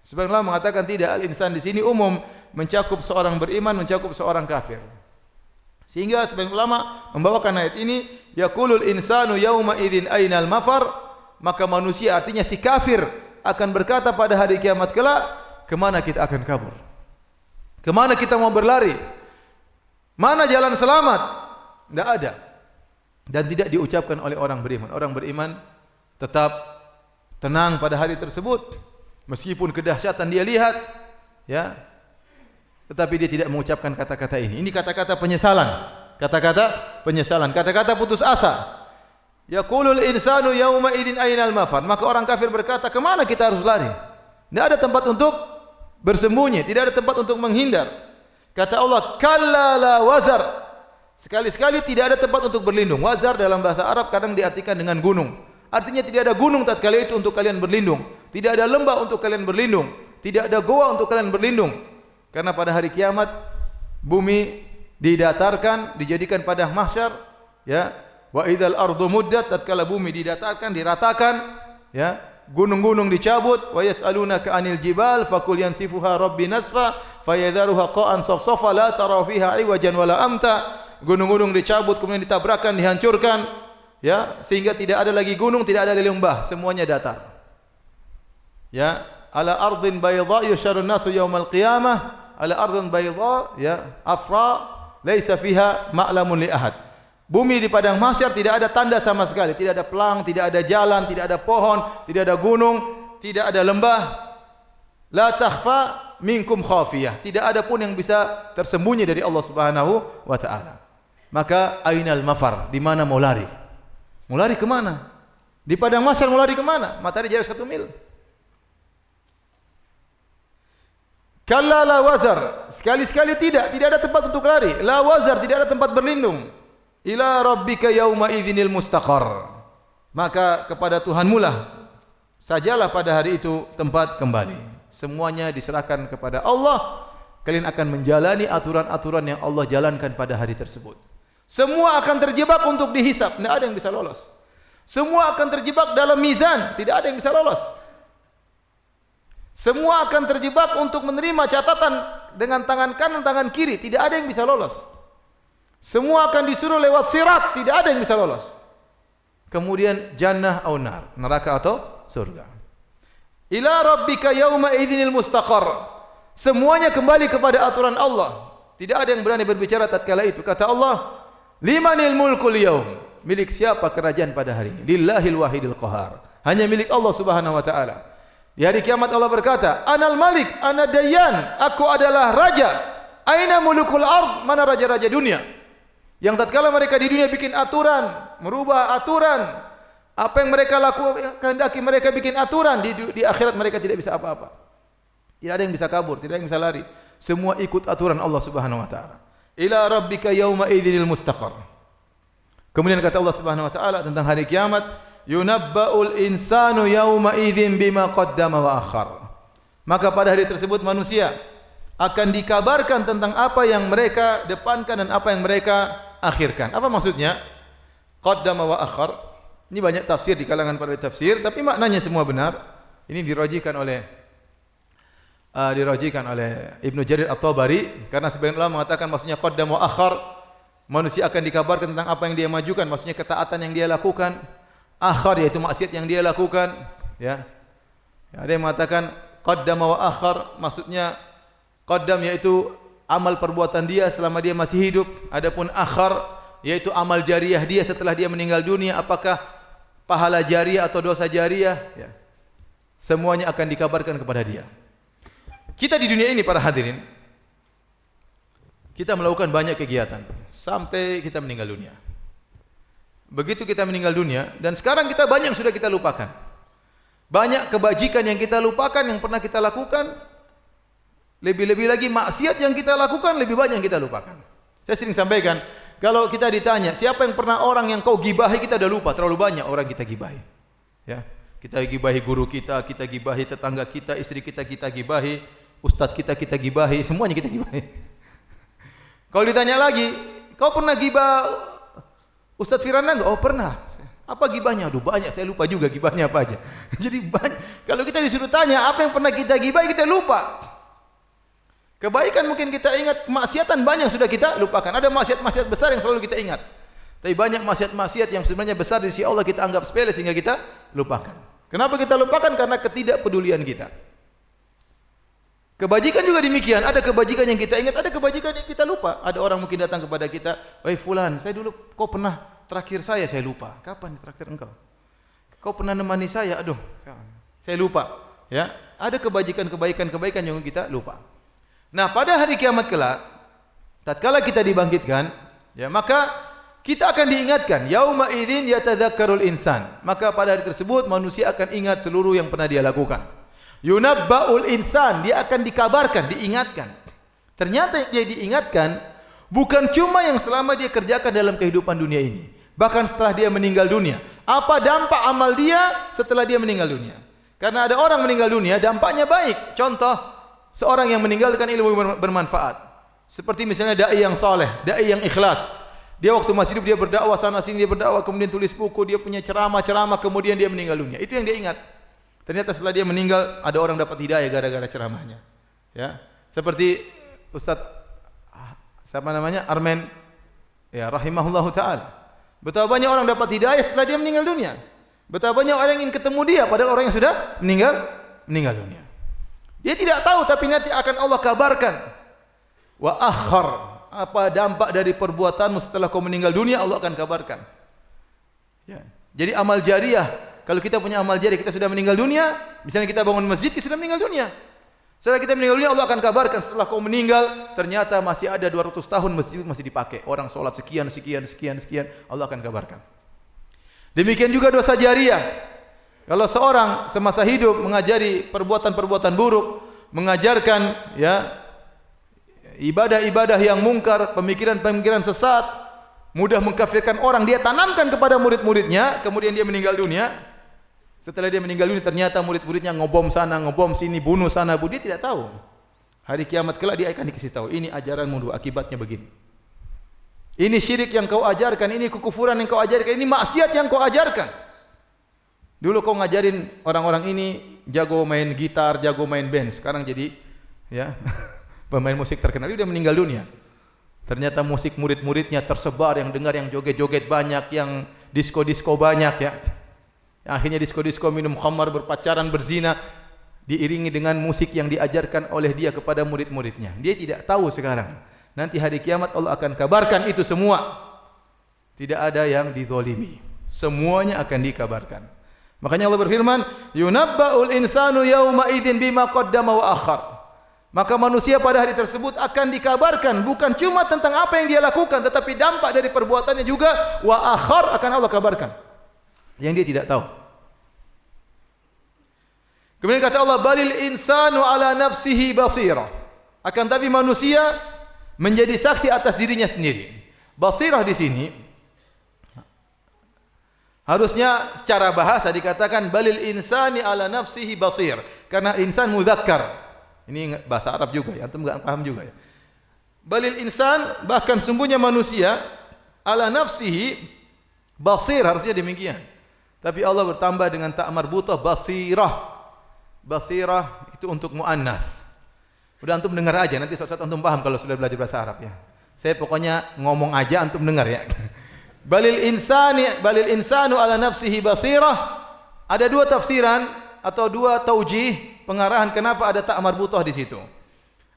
Sebenarnya mengatakan tidak, al-insan di sini umum, mencakup seorang beriman, mencakup seorang kafir. Sehingga sebagian ulama membawakan ayat ini, yaqulul insanu yauma idzin ainal mafar, maka manusia artinya si kafir akan berkata pada hari kiamat kelak, kemana kita akan kabur? Kemana kita mau berlari? Mana jalan selamat? Tidak ada. Dan tidak diucapkan oleh orang beriman. Orang beriman tetap tenang pada hari tersebut, meskipun kedahsyatan dia lihat, ya, tetapi dia tidak mengucapkan kata-kata ini. Ini kata-kata penyesalan, kata-kata putus asa. Yaqulul insanu yauma idzin ainal mafar, maka orang kafir berkata, kemana kita harus lari? Tidak ada tempat untuk bersembunyi, tidak ada tempat untuk menghindar. Kata Allah, kalla la wazar, Sekali-sekali tidak ada tempat untuk berlindung. Wazar dalam bahasa Arab kadang diartikan dengan gunung. Artinya tidak ada gunung tatkala itu untuk kalian berlindung. Tidak ada lembah untuk kalian berlindung. Tidak ada goa untuk kalian berlindung. Karena pada hari kiamat bumi didatarkan, dijadikan padang mahsyar, ya. Wa idzal ardu muddat, tatkala bumi didatarkan, diratakan, ya. Gunung-gunung dicabut. Wa yas'alunaka 'anil jibal faqul yansifuha rabbi nasfa fayadharuha qa'an safsafa la tara fiha 'iwajan wala amta. Gunung-gunung dicabut kemudian ditabrakkan, dihancurkan, ya, sehingga tidak ada lagi gunung, tidak ada lagi lembah, semuanya datar. Ya, ala ardin bayda yusharun nasu yaumal qiyamah, ala ardin bayda, ya, afra laisa fiha ma'lamun li ahad. Bumi di padang mahsyar tidak ada tanda sama sekali, tidak ada pelang, tidak ada jalan, tidak ada pohon, tidak ada gunung, tidak ada lembah. La takhfa minkum khafiyah. Tidak ada pun yang bisa tersembunyi dari Allah Subhanahu wa taala. Maka ainal mafar, di mana mau lari? Mau lari ke mana? Di padang mahsyar mau lari ke mana? Matahari jarak 1 mil. Kalla la wazar, sekali-sekali tidak ada tempat untuk lari. La wazar, tidak ada tempat berlindung. Ila rabbika yauma idzinil mustaqar. Maka kepada Tuhanmu lah sajalah pada hari itu tempat kembali. Semuanya diserahkan kepada Allah. Kalian akan menjalani aturan-aturan yang Allah jalankan pada hari tersebut. Semua akan terjebak untuk dihisab, tidak ada yang bisa lolos. Semua akan terjebak dalam mizan, tidak ada yang bisa lolos. Semua akan terjebak untuk menerima catatan dengan tangan kanan, tangan kiri, tidak ada yang bisa lolos. Semua akan disuruh lewat sirat, tidak ada yang bisa lolos. Kemudian jannah atau nar, neraka atau surga. Ila rabbika yauma idzinil mustaqar. Semuanya kembali kepada aturan Allah. Tidak ada yang berani berbicara tatkala itu. Kata Allah, limanil mulkul yaum, milik siapa kerajaan pada hari ini? Lillahil wahidil qahar, hanya milik Allah Subhanahu wa taala. Di hari kiamat Allah berkata, anal malik, ana dayyan, aku adalah raja. Aina mulukul ard, mana raja-raja dunia? Yang tatkala mereka di dunia bikin aturan, merubah aturan, apa yang mereka lakukan, kehendaki mereka bikin aturan, di akhirat mereka tidak bisa apa-apa. Tidak ada yang bisa kabur, tidak ada yang bisa lari. Semua ikut aturan Allah Subhanahu wa taala. Ila rabbika yauma idzinil mustaqar. Kemudian kata Allah Subhanahu wa taala tentang hari kiamat, yunabba'ul insanu yauma idzin bima qaddama wa akhar. Maka pada hari tersebut manusia akan dikabarkan tentang apa yang mereka depankan dan apa yang mereka akhirkan. Apa maksudnya? Qaddama wa akhar. Ini banyak tafsir di kalangan para tafsir, tapi maknanya semua benar. Ini dirajikan oleh Ibnu Jarir At-Tabari, karena sebagian ulama mengatakan maksudnya qaddam wa akhar, manusia akan dikabarkan tentang apa yang dia majukan, maksudnya ketaatan yang dia lakukan. Akhar yaitu maksiat yang dia lakukan, ya. Ada yang mengatakan qaddam wa akhar, maksudnya qaddam yaitu amal perbuatan dia selama dia masih hidup, adapun akhar yaitu amal jariah dia setelah dia meninggal dunia, apakah pahala jariah atau dosa jariah, ya. Semuanya akan dikabarkan kepada dia. Kita di dunia ini para hadirin, kita melakukan banyak kegiatan sampai kita meninggal dunia. Begitu kita meninggal dunia, dan sekarang kita banyak sudah kita lupakan. Banyak kebajikan yang kita lupakan, yang pernah kita lakukan. Lebih-lebih lagi maksiat yang kita lakukan lebih banyak yang kita lupakan. Saya sering sampaikan, kalau kita ditanya siapa yang pernah orang yang kau gibahi, kita dah lupa. Terlalu banyak orang kita gibahi. Ya, kita gibahi guru kita gibahi tetangga kita, istri kita gibahi, ustadz kita gibahi, semuanya kita gibahi. Kalau ditanya lagi, kau pernah gibah Ustadz Firanda enggak? Oh pernah. Apa gibahnya? Aduh banyak, saya lupa juga gibahnya apa aja. Jadi banyak. Kalau kita disuruh tanya apa yang pernah kita gibahi, kita lupa. Kebaikan mungkin kita ingat, maksiatan banyak sudah kita lupakan. Ada maksiat-maksiat besar yang selalu kita ingat. Tapi banyak maksiat-maksiat yang sebenarnya besar di sisi Allah kita anggap sepele sehingga kita lupakan. Kenapa kita lupakan? Karena ketidakpedulian kita. Kebajikan juga demikian. Ada kebajikan yang kita ingat, ada kebajikan yang kita lupa. Ada orang mungkin datang kepada kita, "Wahai fulan, saya dulu kau pernah traktir saya lupa." "Kapan traktir engkau?" "Kau pernah nemani saya." "Aduh, saya lupa." Ya, ada kebaikan yang kita lupa. Nah, pada hari kiamat kelak, tatkala kita dibangkitkan, ya, maka kita akan diingatkan, yauma idzin yatadzakkarul insan. Maka pada hari tersebut manusia akan ingat seluruh yang pernah dia lakukan. Yunabba'ul insan, dia akan dikabarkan, diingatkan. Ternyata dia diingatkan, Bukan cuma yang selama dia kerjakan dalam kehidupan dunia ini, bahkan setelah dia meninggal dunia. Apa dampak amal dia setelah dia meninggal dunia? Karena ada orang meninggal dunia, dampaknya baik. Contoh, seorang yang meninggalkan ilmu bermanfaat. Seperti misalnya dai yang saleh, dai yang ikhlas. Dia waktu masih hidup dia berdakwah sana sini, dia berdakwah, kemudian tulis buku, dia punya ceramah-ceramah, kemudian dia meninggal dunia. Itu yang dia ingat. Ternyata setelah dia meninggal ada orang dapat hidayah gara-gara ceramahnya. Ya, seperti Ustaz siapa namanya? Armen ya rahimahullahu taala. Betapa banyak orang dapat hidayah setelah dia meninggal dunia. Betapa banyak orang yang ingin ketemu dia padahal orang yang sudah meninggal dunia. Dia tidak tahu tapi nanti akan Allah kabarkan. Wa akhar, apa dampak dari perbuatanmu setelah kau meninggal dunia Allah akan kabarkan. Ya. Jadi amal jariah, kalau kita punya amal jariah kita sudah meninggal dunia, misalnya kita bangun masjid kita sudah meninggal dunia. Setelah kita meninggal dunia Allah akan kabarkan setelah kau meninggal ternyata masih ada 200 tahun masjid masih dipakai. Orang sholat sekian Allah akan kabarkan. Demikian juga dosa jariah. Kalau seorang semasa hidup mengajari perbuatan-perbuatan buruk, mengajarkan ya ibadah-ibadah yang mungkar, pemikiran-pemikiran sesat, mudah mengkafirkan orang, dia tanamkan kepada murid-muridnya, kemudian dia meninggal dunia. Setelah dia meninggal dunia ternyata murid-muridnya ngobom sana, ngobom sini, bunuh sana, dia tidak tahu. Hari kiamat kelak dia akan dikasih tahu, ini ajaranmu dulu, akibatnya begini. Ini syirik yang kau ajarkan, ini kekufuran yang kau ajarkan, ini maksiat yang kau ajarkan. Dulu kau ngajarin orang-orang ini jago main gitar, jago main band, sekarang jadi ya pemain musik terkenal, dia sudah meninggal dunia. Ternyata musik murid-muridnya tersebar, yang dengar, yang joget-joget banyak, yang disko-disko banyak ya. Akhirnya disko-disko, minum khamar, berpacaran, berzina, diiringi dengan musik yang diajarkan oleh dia kepada murid-muridnya. Dia tidak tahu sekarang. Nanti hari kiamat Allah akan kabarkan itu semua. Tidak ada yang dizalimi. Semuanya akan dikabarkan. Makanya Allah berfirman, "Yunabba'ul insanu yauma idzin bima qaddama wa akhar." Maka manusia pada hari tersebut akan dikabarkan bukan cuma tentang apa yang dia lakukan, tetapi dampak dari perbuatannya juga wa akhar akan Allah kabarkan. Yang dia tidak tahu. Kemudian kata Allah, balil insanu ala nafsihi basirah. Akan tapi manusia menjadi saksi atas dirinya sendiri. Basirah di sini harusnya secara bahasa dikatakan balil insani ala nafsihi basir, karena insan mudzakkar. Ini bahasa Arab juga ya, antum enggak paham juga ya. Balil insan, bahkan sungguhnya manusia ala nafsihi basir, harusnya demikian. Tapi Allah bertambah dengan ta marbutah basirah. Basirah itu untuk muannats. Udah antum dengar aja, nanti suatu saat antum paham kalau sudah belajar bahasa Arab ya. Saya pokoknya ngomong aja, antum dengar ya. Balil insanu ala nafsihi basirah. Ada dua tafsiran atau dua taujih pengarahan kenapa ada ta marbutah di situ.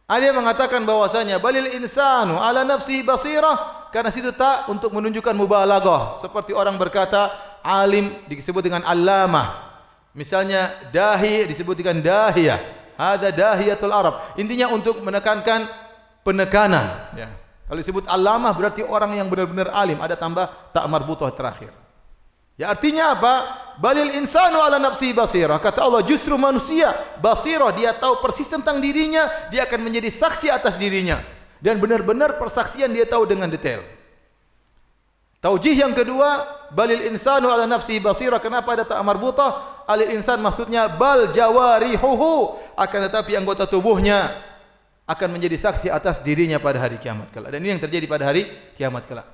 Ada yang mengatakan bahwasanya balil insanu ala nafsihi basirah karena situ ta untuk menunjukkan mubalaghah, seperti orang berkata alim disebut dengan allamah. Misalnya dahi disebut dengan dahiyah. Ada dahiyatul Arab. Intinya untuk menekankan penekanan. Ya. Kalau disebut allamah berarti orang yang benar-benar alim. Ada tambah ta marbutah terakhir. Ya artinya apa? Balil insanu ala nafsi basirah. Kata Allah justru manusia basirah, dia tahu persis tentang dirinya, dia akan menjadi saksi atas dirinya. Dan benar-benar persaksian dia tahu dengan detail. Taujih yang kedua, balil insanu ala nafsi basirah. Kenapa ada ta marbutah? Alil insan maksudnya bal jawarihuhu, akan tetapi anggota tubuhnya akan menjadi saksi atas dirinya pada hari kiamat kelak. Dan ini yang terjadi pada hari kiamat kelak.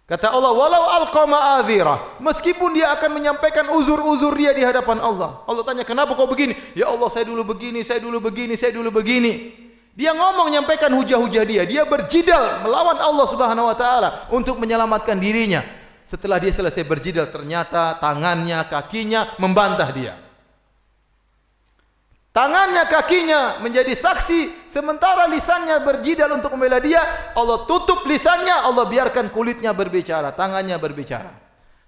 Kata Allah, walau alqa ma'adzirah, meskipun dia akan menyampaikan uzur-uzur dia di hadapan Allah. Allah tanya, kenapa kau begini? Ya Allah, saya dulu begini, saya dulu begini, saya dulu begini. Dia ngomong, menyampaikan hujah-hujah dia berjidal melawan Allah Subhanahu wa taala untuk menyelamatkan dirinya. Setelah dia selesai berjidal, ternyata tangannya, kakinya membantah dia. Tangannya, kakinya menjadi saksi, sementara lisannya berjidal untuk membela dia. Allah tutup lisannya, Allah biarkan kulitnya berbicara, tangannya berbicara.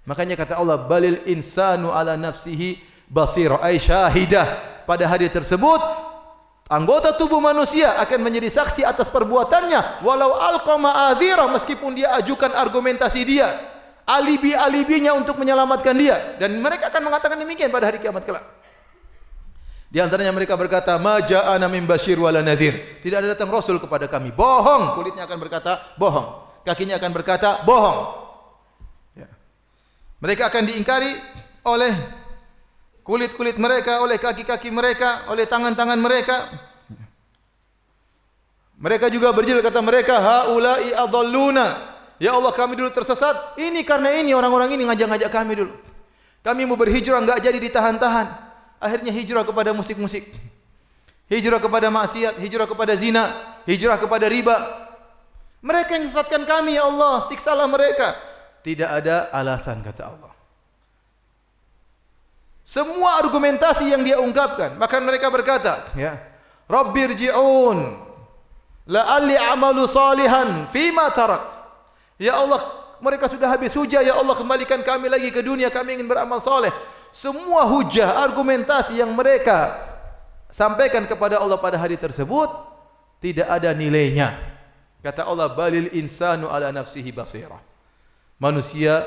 Makanya kata Allah, balil insanu ala nafsihi basirah, ay syahidah. Pada hari tersebut, anggota tubuh manusia akan menjadi saksi atas perbuatannya. Walau alqa ma'adzirah, meskipun dia ajukan argumentasi dia, alibi-alibinya untuk menyelamatkan dia. Dan mereka akan mengatakan demikian pada hari kiamat kelak. Di antaranya mereka berkata, "Ma ja'ana min basyir wala nadhir." Tidak ada datang rasul kepada kami. Bohong. Kulitnya akan berkata bohong. Kakinya akan berkata bohong. Ya. Mereka akan diingkari oleh kulit-kulit mereka, oleh kaki-kaki mereka, oleh tangan-tangan mereka. Mereka juga berjil, kata mereka, haula'i adalluna. Ya Allah, kami dulu tersesat. Ini karena ini orang-orang ini ngajak-ngajak kami dulu. Kami mau berhijrah enggak jadi ditahan-tahan. Akhirnya hijrah kepada musik-musik. Hijrah kepada maksiat, hijrah kepada zina, hijrah kepada riba. Mereka yang sesatkan kami, ya Allah, siksalah mereka. Tidak ada alasan, kata Allah. Semua argumentasi yang dia ungkapkan, bahkan mereka berkata, ya, Rabbirji'un la'alli amalu salihan fima tarat. Ya Allah, mereka sudah habis hujah, ya Allah, kembalikan kami lagi ke dunia, kami ingin beramal soleh. Semua hujah, argumentasi yang mereka sampaikan kepada Allah pada hari tersebut tidak ada nilainya. Kata Allah, balil insanu ala nafsihi basirah. Manusia,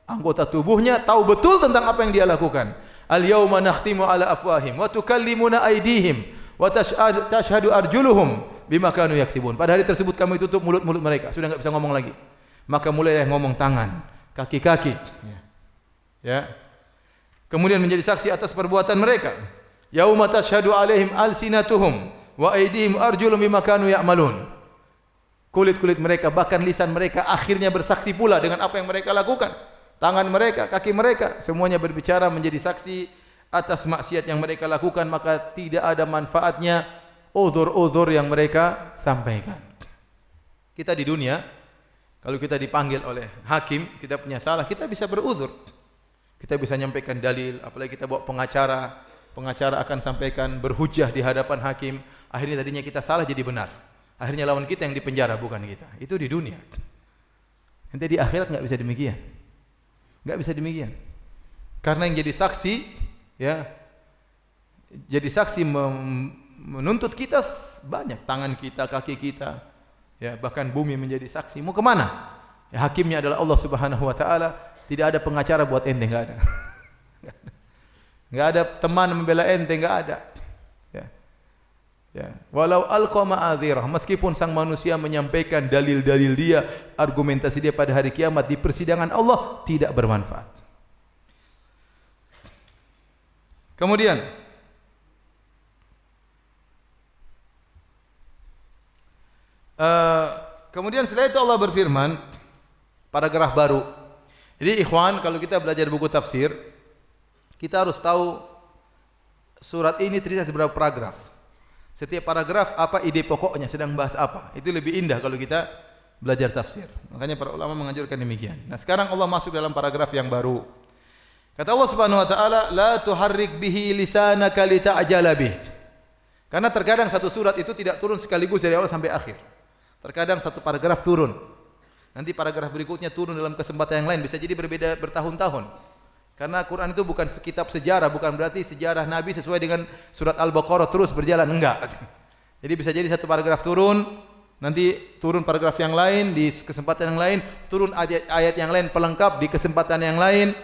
anggota tubuhnya tahu betul tentang apa yang dia lakukan. Al-yawma nakhtimu ala afwahim wa tukallimuna aydihim wa tashhadu arjuluhum bima kanu yaksibun. Pada hari tersebut kami tutup mulut-mulut mereka, sudah enggak bisa ngomong lagi. Maka mulailah ngomong tangan, kaki-kaki. Ya. Kemudian menjadi saksi atas perbuatan mereka. Yauma tashhadu alaihim alsinatuhum wa aydihim arjulum bima kanu ya'malun. Kulit-kulit mereka, bahkan lisan mereka akhirnya bersaksi pula dengan apa yang mereka lakukan. Tangan mereka, kaki mereka, semuanya berbicara menjadi saksi atas maksiat yang mereka lakukan, maka tidak ada manfaatnya uzur-uzur yang mereka sampaikan. Kita di dunia, kalau kita dipanggil oleh hakim, kita punya salah, kita bisa beruzur. Kita bisa menyampaikan dalil, apalagi kita bawa pengacara, pengacara akan sampaikan berhujjah di hadapan hakim, akhirnya tadinya kita salah jadi benar. Akhirnya lawan kita yang dipenjara, bukan kita. Itu di dunia. Nanti di akhirat enggak bisa demikian. Enggak bisa demikian. Karena yang jadi saksi, ya, jadi saksi menuntut kita banyak, tangan kita, kaki kita, ya, bahkan bumi menjadi saksi. Mau kemana? Ya, hakimnya adalah Allah Subhanahu Wa Taala. Tidak ada pengacara buat ente, enggak ada. Enggak ada teman membela ente, enggak ada. Ya. Ya. Walau alqa ma'adzirah, meskipun sang manusia menyampaikan dalil-dalil dia, argumentasi dia pada hari kiamat di persidangan Allah tidak bermanfaat. Kemudian setelah itu Allah berfirman, paragraf baru. Jadi ikhwan, kalau kita belajar buku tafsir, kita harus tahu surat ini terdiri dari beberapa paragraf. Setiap paragraf apa ide pokoknya, sedang bahas apa. Itu lebih indah kalau kita belajar tafsir. Makanya para ulama menganjurkan demikian. Nah, sekarang Allah masuk dalam paragraf yang baru. Kata Allah Subhanahu wa taala, "La tuharrik bihi lisanaka lita'jala bih." Karena terkadang satu surat itu tidak turun sekaligus dari awal sampai akhir. Terkadang satu paragraf turun. Nanti paragraf berikutnya turun dalam kesempatan yang lain, bisa jadi berbeda bertahun-tahun. Karena Quran itu bukan kitab sejarah, bukan berarti sejarah Nabi sesuai dengan surat Al-Baqarah terus berjalan, enggak. Jadi bisa jadi satu paragraf turun, nanti turun paragraf yang lain di kesempatan yang lain, turun ayat yang lain pelengkap di kesempatan yang lain,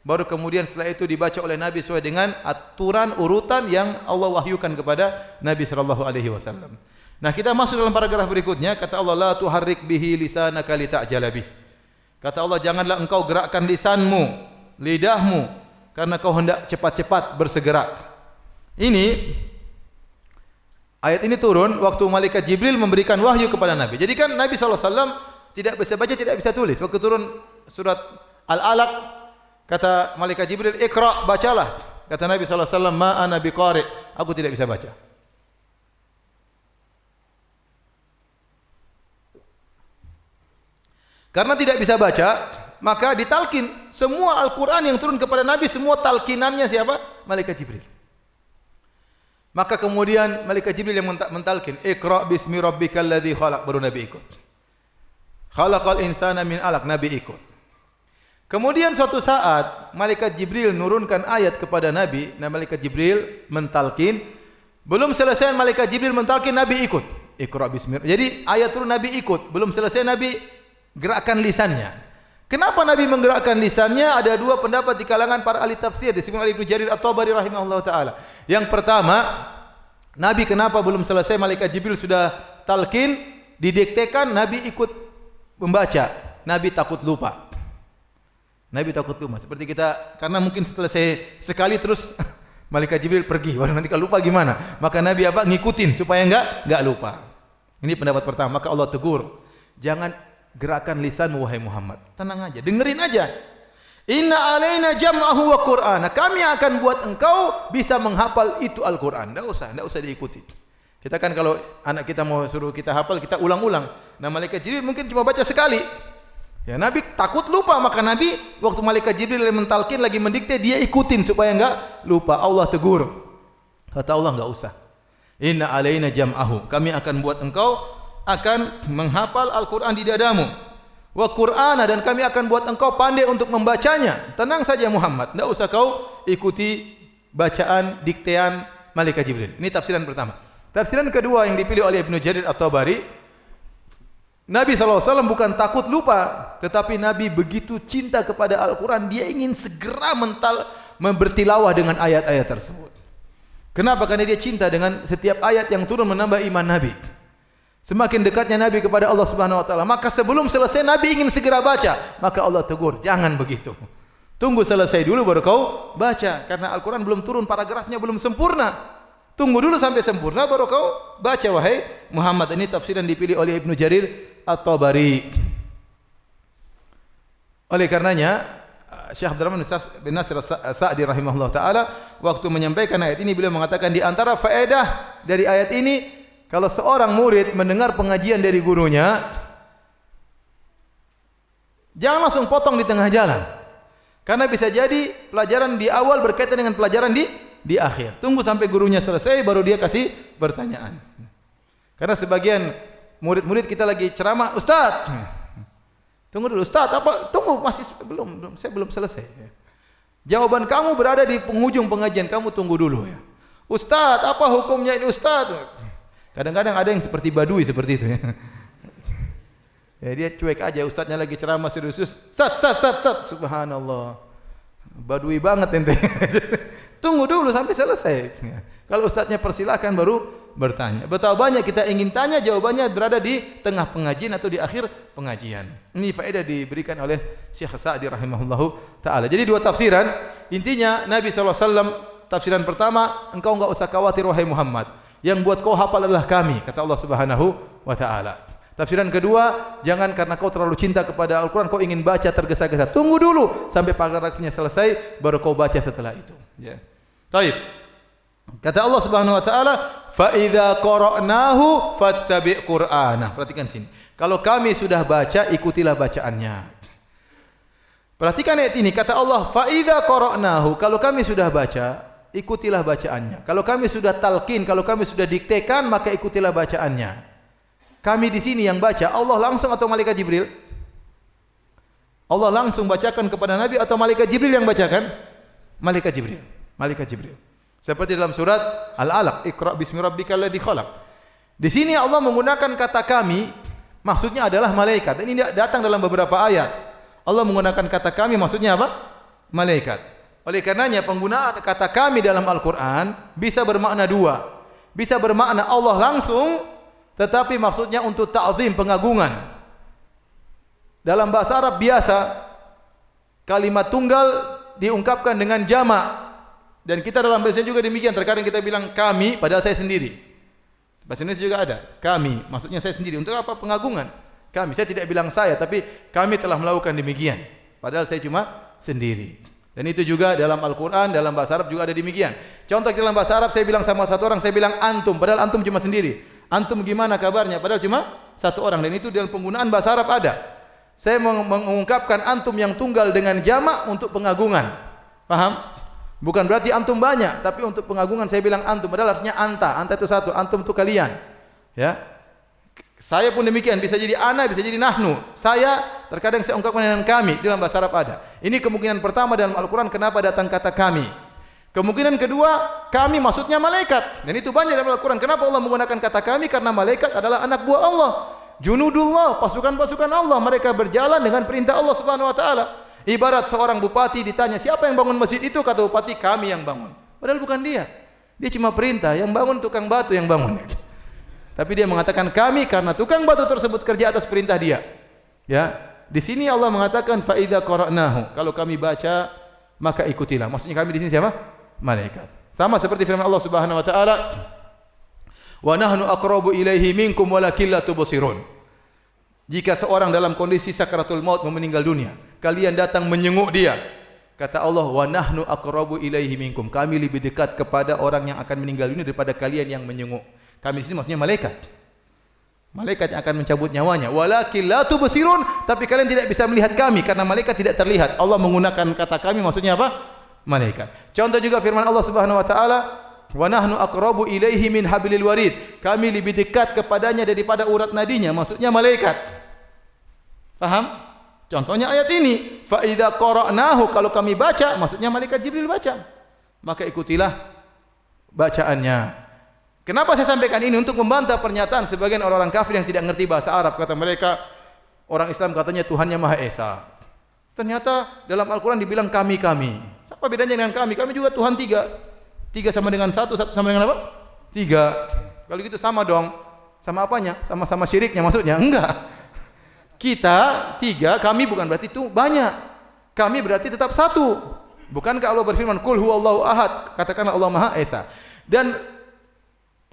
baru kemudian setelah itu dibaca oleh Nabi sesuai dengan aturan urutan yang Allah wahyukan kepada Nabi sallallahu alaihi wasallam. Nah, kita masuk dalam paragraf berikutnya, kata Allah, la tuharrik bihi lisanaka lita'jala bih. Kata Allah, janganlah engkau gerakkan lisanmu, lidahmu, karena kau hendak cepat-cepat bersegera. Ini ayat ini turun waktu malaikat Jibril memberikan wahyu kepada Nabi. Jadi kan Nabi SAW tidak bisa baca, tidak bisa tulis. Waktu turun surat Al-Alaq, kata malaikat Jibril, "Iqra", bacalah. Kata Nabi SAW, "Ma ana biqari", aku tidak bisa baca. Karena tidak bisa baca, maka ditalkin. Semua Al-Quran yang turun kepada Nabi, semua talkinannya siapa? Malaikat Jibril. Maka kemudian Malaikat Jibril yang mentalkin, "Iqra bismi rabbikal ladzi khalaq", baru Nabi ikut. "Khalaqal insana min 'alaq", Nabi ikut. Kemudian suatu saat Malaikat Jibril nurunkan ayat kepada Nabi, nah Malaikat Jibril mentalkin. Belum selesai Malaikat Jibril mentalkin, Nabi ikut. Iqra bismi. Jadi ayat turun, Nabi ikut. Belum selesai Nabi gerakkan lisannya. Kenapa Nabi menggerakkan lisannya? Ada dua pendapat di kalangan para ahli tafsir, disebutkan oleh Ibnu Jarir At-Tabari rahimahullah taala. Yang pertama, Nabi kenapa belum selesai malaikat Jibril sudah talqin, didiktekan, Nabi ikut membaca. Nabi takut lupa. Nabi takut lupa. Seperti kita, karena mungkin selesai sekali terus malaikat Jibril pergi. Waduh, nanti kalau lupa gimana? Maka Nabi apa? Ngikutin supaya enggak lupa. Ini pendapat pertama. Maka Allah tegur, jangan gerakan lisan wahai Muhammad. Tenang aja, dengerin aja. Inna alaina jam'ahu wa Qur'ana. Kami akan buat engkau bisa menghafal itu Al-Qur'an. Enggak usah diikuti. Kita kan kalau anak kita mau suruh kita hafal, kita ulang-ulang. Nah, malaikat Jibril mungkin cuma baca sekali. Ya, Nabi takut lupa, maka Nabi waktu malaikat Jibril mentalkin lagi mendikte, dia ikutin supaya enggak lupa. Allah tegur. Kata Allah, enggak usah. Inna alaina jam'ahu. Kami akan buat engkau akan menghafal Al-Qur'an di dadamu. Wa Qur'ana, dan kami akan buat engkau pandai untuk membacanya. Tenang saja Muhammad, tidak usah kau ikuti bacaan diktean malaikat Jibril. Ini tafsiran pertama. Tafsiran kedua yang dipilih oleh Ibnu Jarir At-Tabari, Nabi SAW bukan takut lupa, tetapi Nabi begitu cinta kepada Al-Quran, dia ingin segera bertilawah dengan ayat-ayat tersebut. Kenapa? Karena dia cinta dengan setiap ayat yang turun menambah iman Nabi. Semakin dekatnya Nabi kepada Allah Subhanahu wa taala, maka sebelum selesai Nabi ingin segera baca, maka Allah tegur, jangan begitu. Tunggu selesai dulu baru kau baca, karena Al-Qur'an belum turun, paragrafnya belum sempurna. Tunggu dulu sampai sempurna baru kau baca wahai Muhammad. Ini tafsiran dipilih oleh Ibnu Jarir At-Tabari. Oleh karenanya Syekh Abdurrahman bin Nasir As-Sa'di rahimahullah taala waktu menyampaikan ayat ini, beliau mengatakan di antara faedah dari ayat ini, kalau seorang murid mendengar pengajian dari gurunya, jangan langsung potong di tengah jalan. Karena bisa jadi pelajaran di awal berkaitan dengan pelajaran di akhir. Tunggu sampai gurunya selesai baru dia kasih pertanyaan. Karena sebagian murid-murid kita lagi ceramah, Ustaz, tunggu dulu Ustaz, apa? Tunggu, masih belum, saya belum selesai. Jawaban kamu berada di penghujung pengajian, kamu tunggu dulu ya. Ustaz, apa hukumnya ini Ustaz? Kadang-kadang ada yang seperti badui seperti itu ya. Ya dia cuek aja, ustaznya lagi ceramah serius. Ustaz, subhanallah. Badui banget ente. Tunggu dulu sampai selesai. Kalau ustaznya persilakan baru bertanya. Betapa banyak kita ingin tanya, jawabannya berada di tengah pengajian atau di akhir pengajian. Ini faedah diberikan oleh Syekh Sa'di rahimahullahu taala. Jadi dua tafsiran. Intinya Nabi SAW tafsiran pertama, engkau enggak usah khawatir wahai Muhammad. Yang buat kau hafal adalah kami, kata Allah Subhanahu wa taala. Tafsiran kedua, jangan karena kau terlalu cinta kepada Al-Qur'an kau ingin baca tergesa-gesa. Tunggu dulu sampai paragrafnya selesai baru kau baca setelah itu, ya. Baik. Kata Allah Subhanahu wa taala, "Fa idza qara'nahu fattabi' Qur'ana." Perhatikan sini. Kalau kami sudah baca, ikutilah bacaannya. Perhatikan ayat ini, kata Allah, "Fa idza qara'nahu." Kalau kami sudah baca, ikutilah bacaannya. Kalau kami sudah talqin, kalau kami sudah diktekan, maka ikutilah bacaannya. Kami di sini yang baca, Allah langsung atau malaikat Jibril? Allah langsung bacakan kepada Nabi atau malaikat Jibril yang bacakan? Malaikat Jibril. Malaikat Jibril. Seperti dalam surat Al-Alaq, Iqra bismi rabbikal ladzi khalaq. Di sini Allah menggunakan kata kami, maksudnya adalah malaikat. Ini datang dalam beberapa ayat. Allah menggunakan kata kami, maksudnya apa? Malaikat. Oleh karenanya penggunaan kata kami dalam Al-Quran bisa bermakna dua. Bisa bermakna Allah langsung, tetapi maksudnya untuk ta'zim, pengagungan. Dalam bahasa Arab biasa, kalimat tunggal diungkapkan dengan jamak. Dan kita dalam bahasa juga demikian. Terkadang kita bilang kami, padahal saya sendiri. Bahasa Indonesia juga ada. Kami, maksudnya saya sendiri. Untuk apa? Pengagungan. Kami, saya tidak bilang saya, tapi kami telah melakukan demikian. Padahal saya cuma sendiri. Dan itu juga dalam Al-Quran, dalam bahasa Arab juga ada demikian. Contoh dalam bahasa Arab, saya bilang sama satu orang, saya bilang antum, padahal antum cuma sendiri. Antum gimana kabarnya? Padahal cuma satu orang. Dan itu dalam penggunaan bahasa Arab ada. Saya mengungkapkan antum yang tunggal dengan jamak untuk pengagungan. Paham? Bukan berarti antum banyak, tapi untuk pengagungan saya bilang antum. Padahal artinya anta. Anta itu satu, antum itu kalian. Ya. Saya pun demikian, bisa jadi ana, bisa jadi nahnu. Saya terkadang saya ungkapkan dengan kami, dalam bahasa Arab ada. Ini kemungkinan pertama dalam Al-Quran kenapa datang kata kami. Kemungkinan kedua, kami maksudnya malaikat. Dan itu banyak dalam Al-Quran. Kenapa Allah menggunakan kata kami? Karena malaikat adalah anak buah Allah. Junudullah, pasukan-pasukan Allah. Mereka berjalan dengan perintah Allah Subhanahu wa taala. Ibarat seorang bupati ditanya, siapa yang bangun masjid itu? Kata bupati, kami yang bangun. Padahal bukan dia. Dia cuma perintah, yang bangun tukang batu yang bangun. Tapi dia mengatakan kami karena tukang batu tersebut kerja atas perintah dia. Ya, di sini Allah mengatakan fa idza qara'nahu, kalau kami baca maka ikutilah. Maksudnya kami di sini siapa? Malaikat. Sama seperti firman Allah Subhanahu wa taala, wa nahnu aqrabu ilaihi minkum walakin la tubsirun. Jika seorang dalam kondisi sakaratul maut mau meninggal dunia, kalian datang menyenguk dia. Kata Allah, wa nahnu aqrabu ilaihi minkum. Kami lebih dekat kepada orang yang akan meninggal dunia daripada kalian yang menyenguk. Kami di sini maksudnya malaikat. Malaikat yang akan mencabut nyawanya. Walakin la tubsirun, tapi kalian tidak bisa melihat kami karena malaikat tidak terlihat. Allah menggunakan kata kami maksudnya apa? Malaikat. Contoh juga firman Allah Subhanahu wa taala, wa nahnu aqrabu ilaihi min hablil warid. Kami lebih dekat kepadanya daripada urat nadinya, maksudnya malaikat. Paham? Contohnya ayat ini, fa idza qara'nahu, kalau kami baca, maksudnya malaikat Jibril baca. Maka ikutilah bacaannya. Kenapa saya sampaikan ini? Untuk membantah pernyataan sebagian orang-orang kafir yang tidak mengerti bahasa Arab. Kata mereka, orang Islam katanya Tuhannya Maha Esa. Ternyata dalam Al-Quran dibilang kami-kami. Apa bedanya dengan kami? Kami juga Tuhan tiga. Tiga sama dengan satu, satu sama dengan apa? Tiga. Kalau gitu sama dong. Sama apanya? Sama-sama syiriknya maksudnya? Enggak. Kita tiga, kami bukan berarti itu banyak. Kami berarti tetap satu. Bukankah Allah berfirman, Qul huwallahu ahad, katakanlah Allah Maha Esa. Dan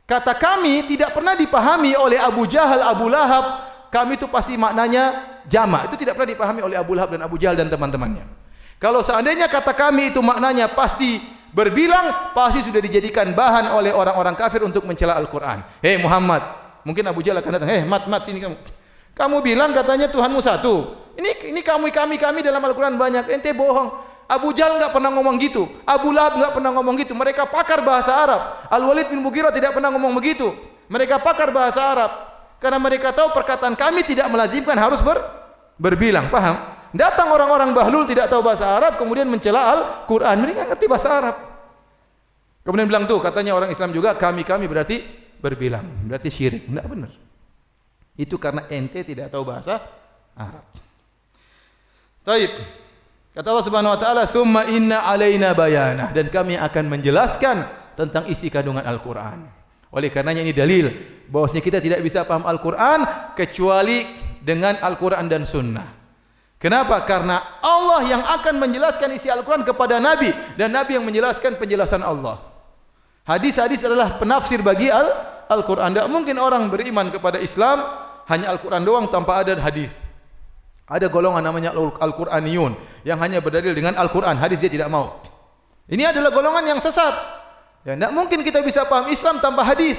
kata kami tidak pernah dipahami oleh Abu Jahal, Abu Lahab. Kami itu pasti maknanya jamak. Itu tidak pernah dipahami oleh Abu Lahab dan Abu Jahal dan teman-temannya. Kalau seandainya kata kami itu maknanya pasti berbilang, pasti sudah dijadikan bahan oleh orang-orang kafir untuk mencela Al-Quran. Hei Muhammad, mungkin Abu Jahal akan datang, hei Mat sini kamu. Kamu bilang katanya Tuhanmu satu. Ini kami dalam Al-Quran banyak. Ente bohong. Abu Jahal enggak pernah ngomong gitu. Abu Lahab enggak pernah ngomong gitu. Mereka pakar bahasa Arab. Al-Walid bin Mughirah tidak pernah ngomong begitu. Mereka pakar bahasa Arab. Karena mereka tahu perkataan kami tidak melazimkan harus berbilang. Paham? Datang orang-orang bahlul tidak tahu bahasa Arab kemudian mencela Al-Quran. Mereka enggak ngerti bahasa Arab. Kemudian bilang tuh, katanya orang Islam juga kami berarti berbilang. Berarti syirik. Enggak benar. Itu karena ente tidak tahu bahasa Arab. Taib. Kata Allah Subhanahu wa taala, "Tsumma inna alaina bayanah." Dan kami akan menjelaskan tentang isi kandungan Al-Qur'an. Oleh karenanya ini dalil bahwasanya kita tidak bisa paham Al-Qur'an kecuali dengan Al-Qur'an dan sunnah. Kenapa? Karena Allah yang akan menjelaskan isi Al-Qur'an kepada Nabi dan Nabi yang menjelaskan penjelasan Allah. Hadis-hadis adalah penafsir bagi Al-Qur'an. Tidak mungkin orang beriman kepada Islam hanya Al-Quran doang tanpa ada hadis. Ada golongan namanya Al-Quraniyun yang hanya berdalil dengan Al-Quran, hadis dia tidak mau. Ini adalah golongan yang sesat. Ya, tidak mungkin kita bisa paham Islam tanpa hadis.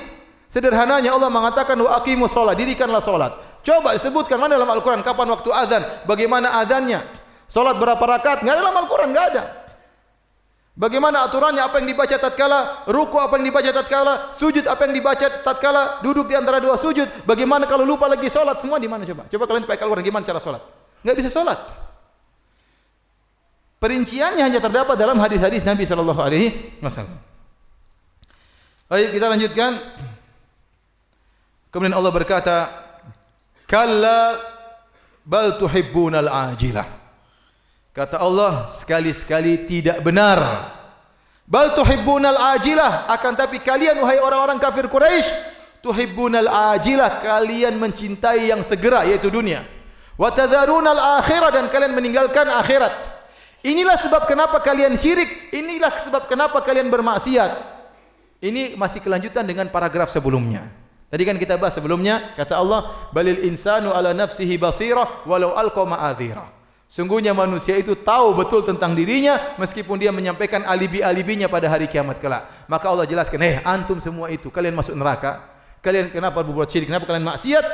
Sederhananya Allah mengatakan wa aqimus shalah, dirikanlah salat. Coba disebutkan mana dalam Al-Quran kapan waktu azan, bagaimana azannya, salat berapa rakaat, enggak dalam Al-Quran, enggak ada. Bagaimana aturannya, apa yang dibaca tatkala ruku, apa yang dibaca tatkala sujud, apa yang dibaca tatkala duduk di antara dua sujud, bagaimana kalau lupa lagi salat, semua di mana coba? Coba kalian pakai Al-Qur'an gimana cara salat? Enggak bisa salat. Perinciannya hanya terdapat dalam hadis-hadis Nabi sallallahu alaihi wasallam. Baik, kita lanjutkan. Kemudian Allah berkata, "Kalla bal tuhibbunal ajilah." Kata Allah, sekali-sekali tidak benar. Bal tuhibbunal ajilah, akan tapi kalian wahai orang-orang kafir Quraisy, tuhibbunal ajilah, kalian mencintai yang segera yaitu dunia. Wa tadharunal akhirah, dan kalian meninggalkan akhirat. Inilah sebab kenapa kalian syirik, inilah sebab kenapa kalian bermaksiat. Ini masih kelanjutan dengan paragraf sebelumnya. Tadi kan kita bahas sebelumnya, kata Allah, balil insanu ala nafsihi basirah walau alqa ma'adhirah. Sungguhnya manusia itu tahu betul tentang dirinya meskipun dia menyampaikan alibi-alibinya pada hari kiamat kelak. Maka Allah jelaskan, antum semua itu kalian masuk neraka. Kalian kenapa berbuat syirik? Kenapa kalian maksiat?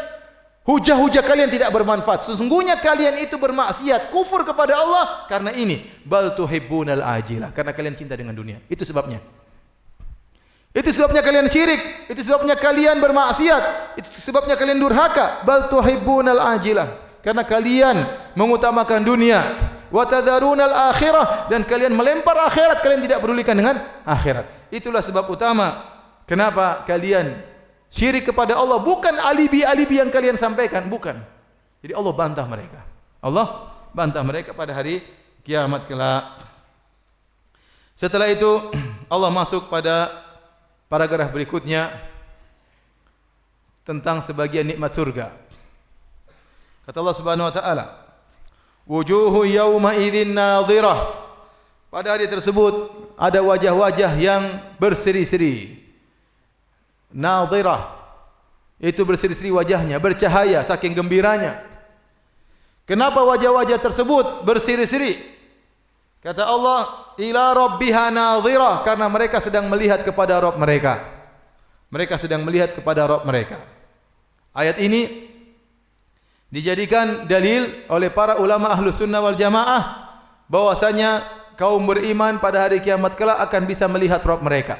Hujah-hujah kalian tidak bermanfaat. Sesungguhnya kalian itu bermaksiat, kufur kepada Allah karena ini. Bal tuhibbunal ajilah, karena kalian cinta dengan dunia. Itu sebabnya. Itu sebabnya kalian syirik. Itu sebabnya kalian bermaksiat. Itu sebabnya kalian durhaka. Bal tuhibbunal ajilah. Karena kalian mengutamakan dunia, wa tadharunal akhirah, dan kalian melempar akhirat, kalian tidak pedulikan dengan akhirat. Itulah sebab utama kenapa kalian syirik kepada Allah, bukan alibi-alibi yang kalian sampaikan, bukan. Jadi Allah bantah mereka. Allah bantah mereka pada hari kiamat kelak. Setelah itu Allah masuk pada paragraf berikutnya tentang sebagian nikmat surga. Kata Allah Subhanahu wa taala, "Wujuhu yawma idzin nadhirah." Pada hari tersebut ada wajah-wajah yang berseri-seri. Nadhirah itu berseri-seri wajahnya, bercahaya saking gembiranya. Kenapa wajah-wajah tersebut berseri-seri? Kata Allah, ila rabbiha nadhirah, karena mereka sedang melihat kepada Rabb mereka. Mereka sedang melihat kepada Rabb mereka. Ayat ini dijadikan dalil oleh para ulama Ahlus Sunnah wal Jamaah bahwasanya kaum beriman pada hari kiamat kelak akan bisa melihat Rabb mereka.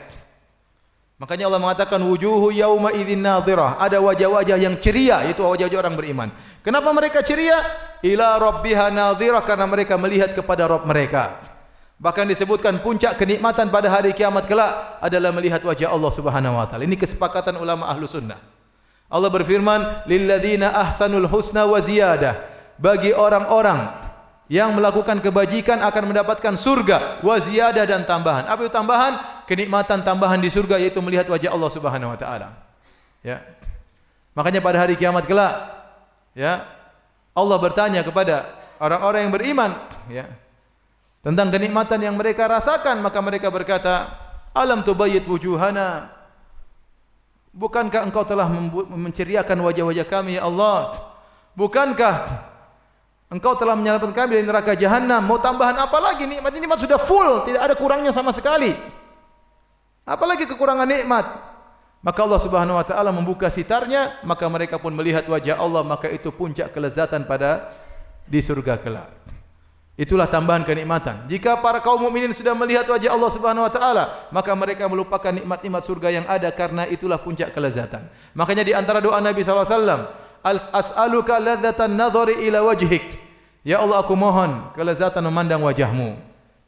Makanya Allah mengatakan wujuhu yauma idzin nadhirah, ada wajah-wajah yang ceria, yaitu wajah-wajah orang beriman. Kenapa mereka ceria? Ila rabbiha nadhirah, karena mereka melihat kepada Rabb mereka. Bahkan disebutkan puncak kenikmatan pada hari kiamat kelak adalah melihat wajah Allah Subhanahu wa taala. Ini kesepakatan ulama Ahlus Sunnah. Allah berfirman, lilladzina ahsanul husna wa ziyadah. Bagi orang-orang yang melakukan kebajikan akan mendapatkan surga wa ziyadah, dan tambahan. Apa itu tambahan? Kenikmatan tambahan di surga, yaitu melihat wajah Allah Subhanahu wa taala. Ya. Makanya pada hari kiamat kelak, ya, Allah bertanya kepada orang-orang yang beriman, ya, tentang kenikmatan yang mereka rasakan, maka mereka berkata, alam tubayyit wujuhana, bukankah engkau telah menceriakan wajah-wajah kami ya Allah? Bukankah engkau telah menyelamatkan kami dari neraka jahanam? Mau tambahan apa lagi? Nikmat sudah full, tidak ada kurangnya sama sekali. Apalagi kekurangan nikmat? Maka Allah Subhanahu wa taala membuka sitarnya, maka mereka pun melihat wajah Allah, maka itu puncak kelezatan pada di surga kelak. Itulah tambahan kenikmatan. Jika para kaum mukminin sudah melihat wajah Allah Subhanahu wa taala, maka mereka melupakan nikmat-nikmat surga yang ada, karena itulah puncak kelezatan. Makanya di antara doa Nabi sallallahu alaihi wasallam, as'aluka ladzatan nadhari ila wajhik. Ya Allah, aku mohon kelezatan memandang wajahmu.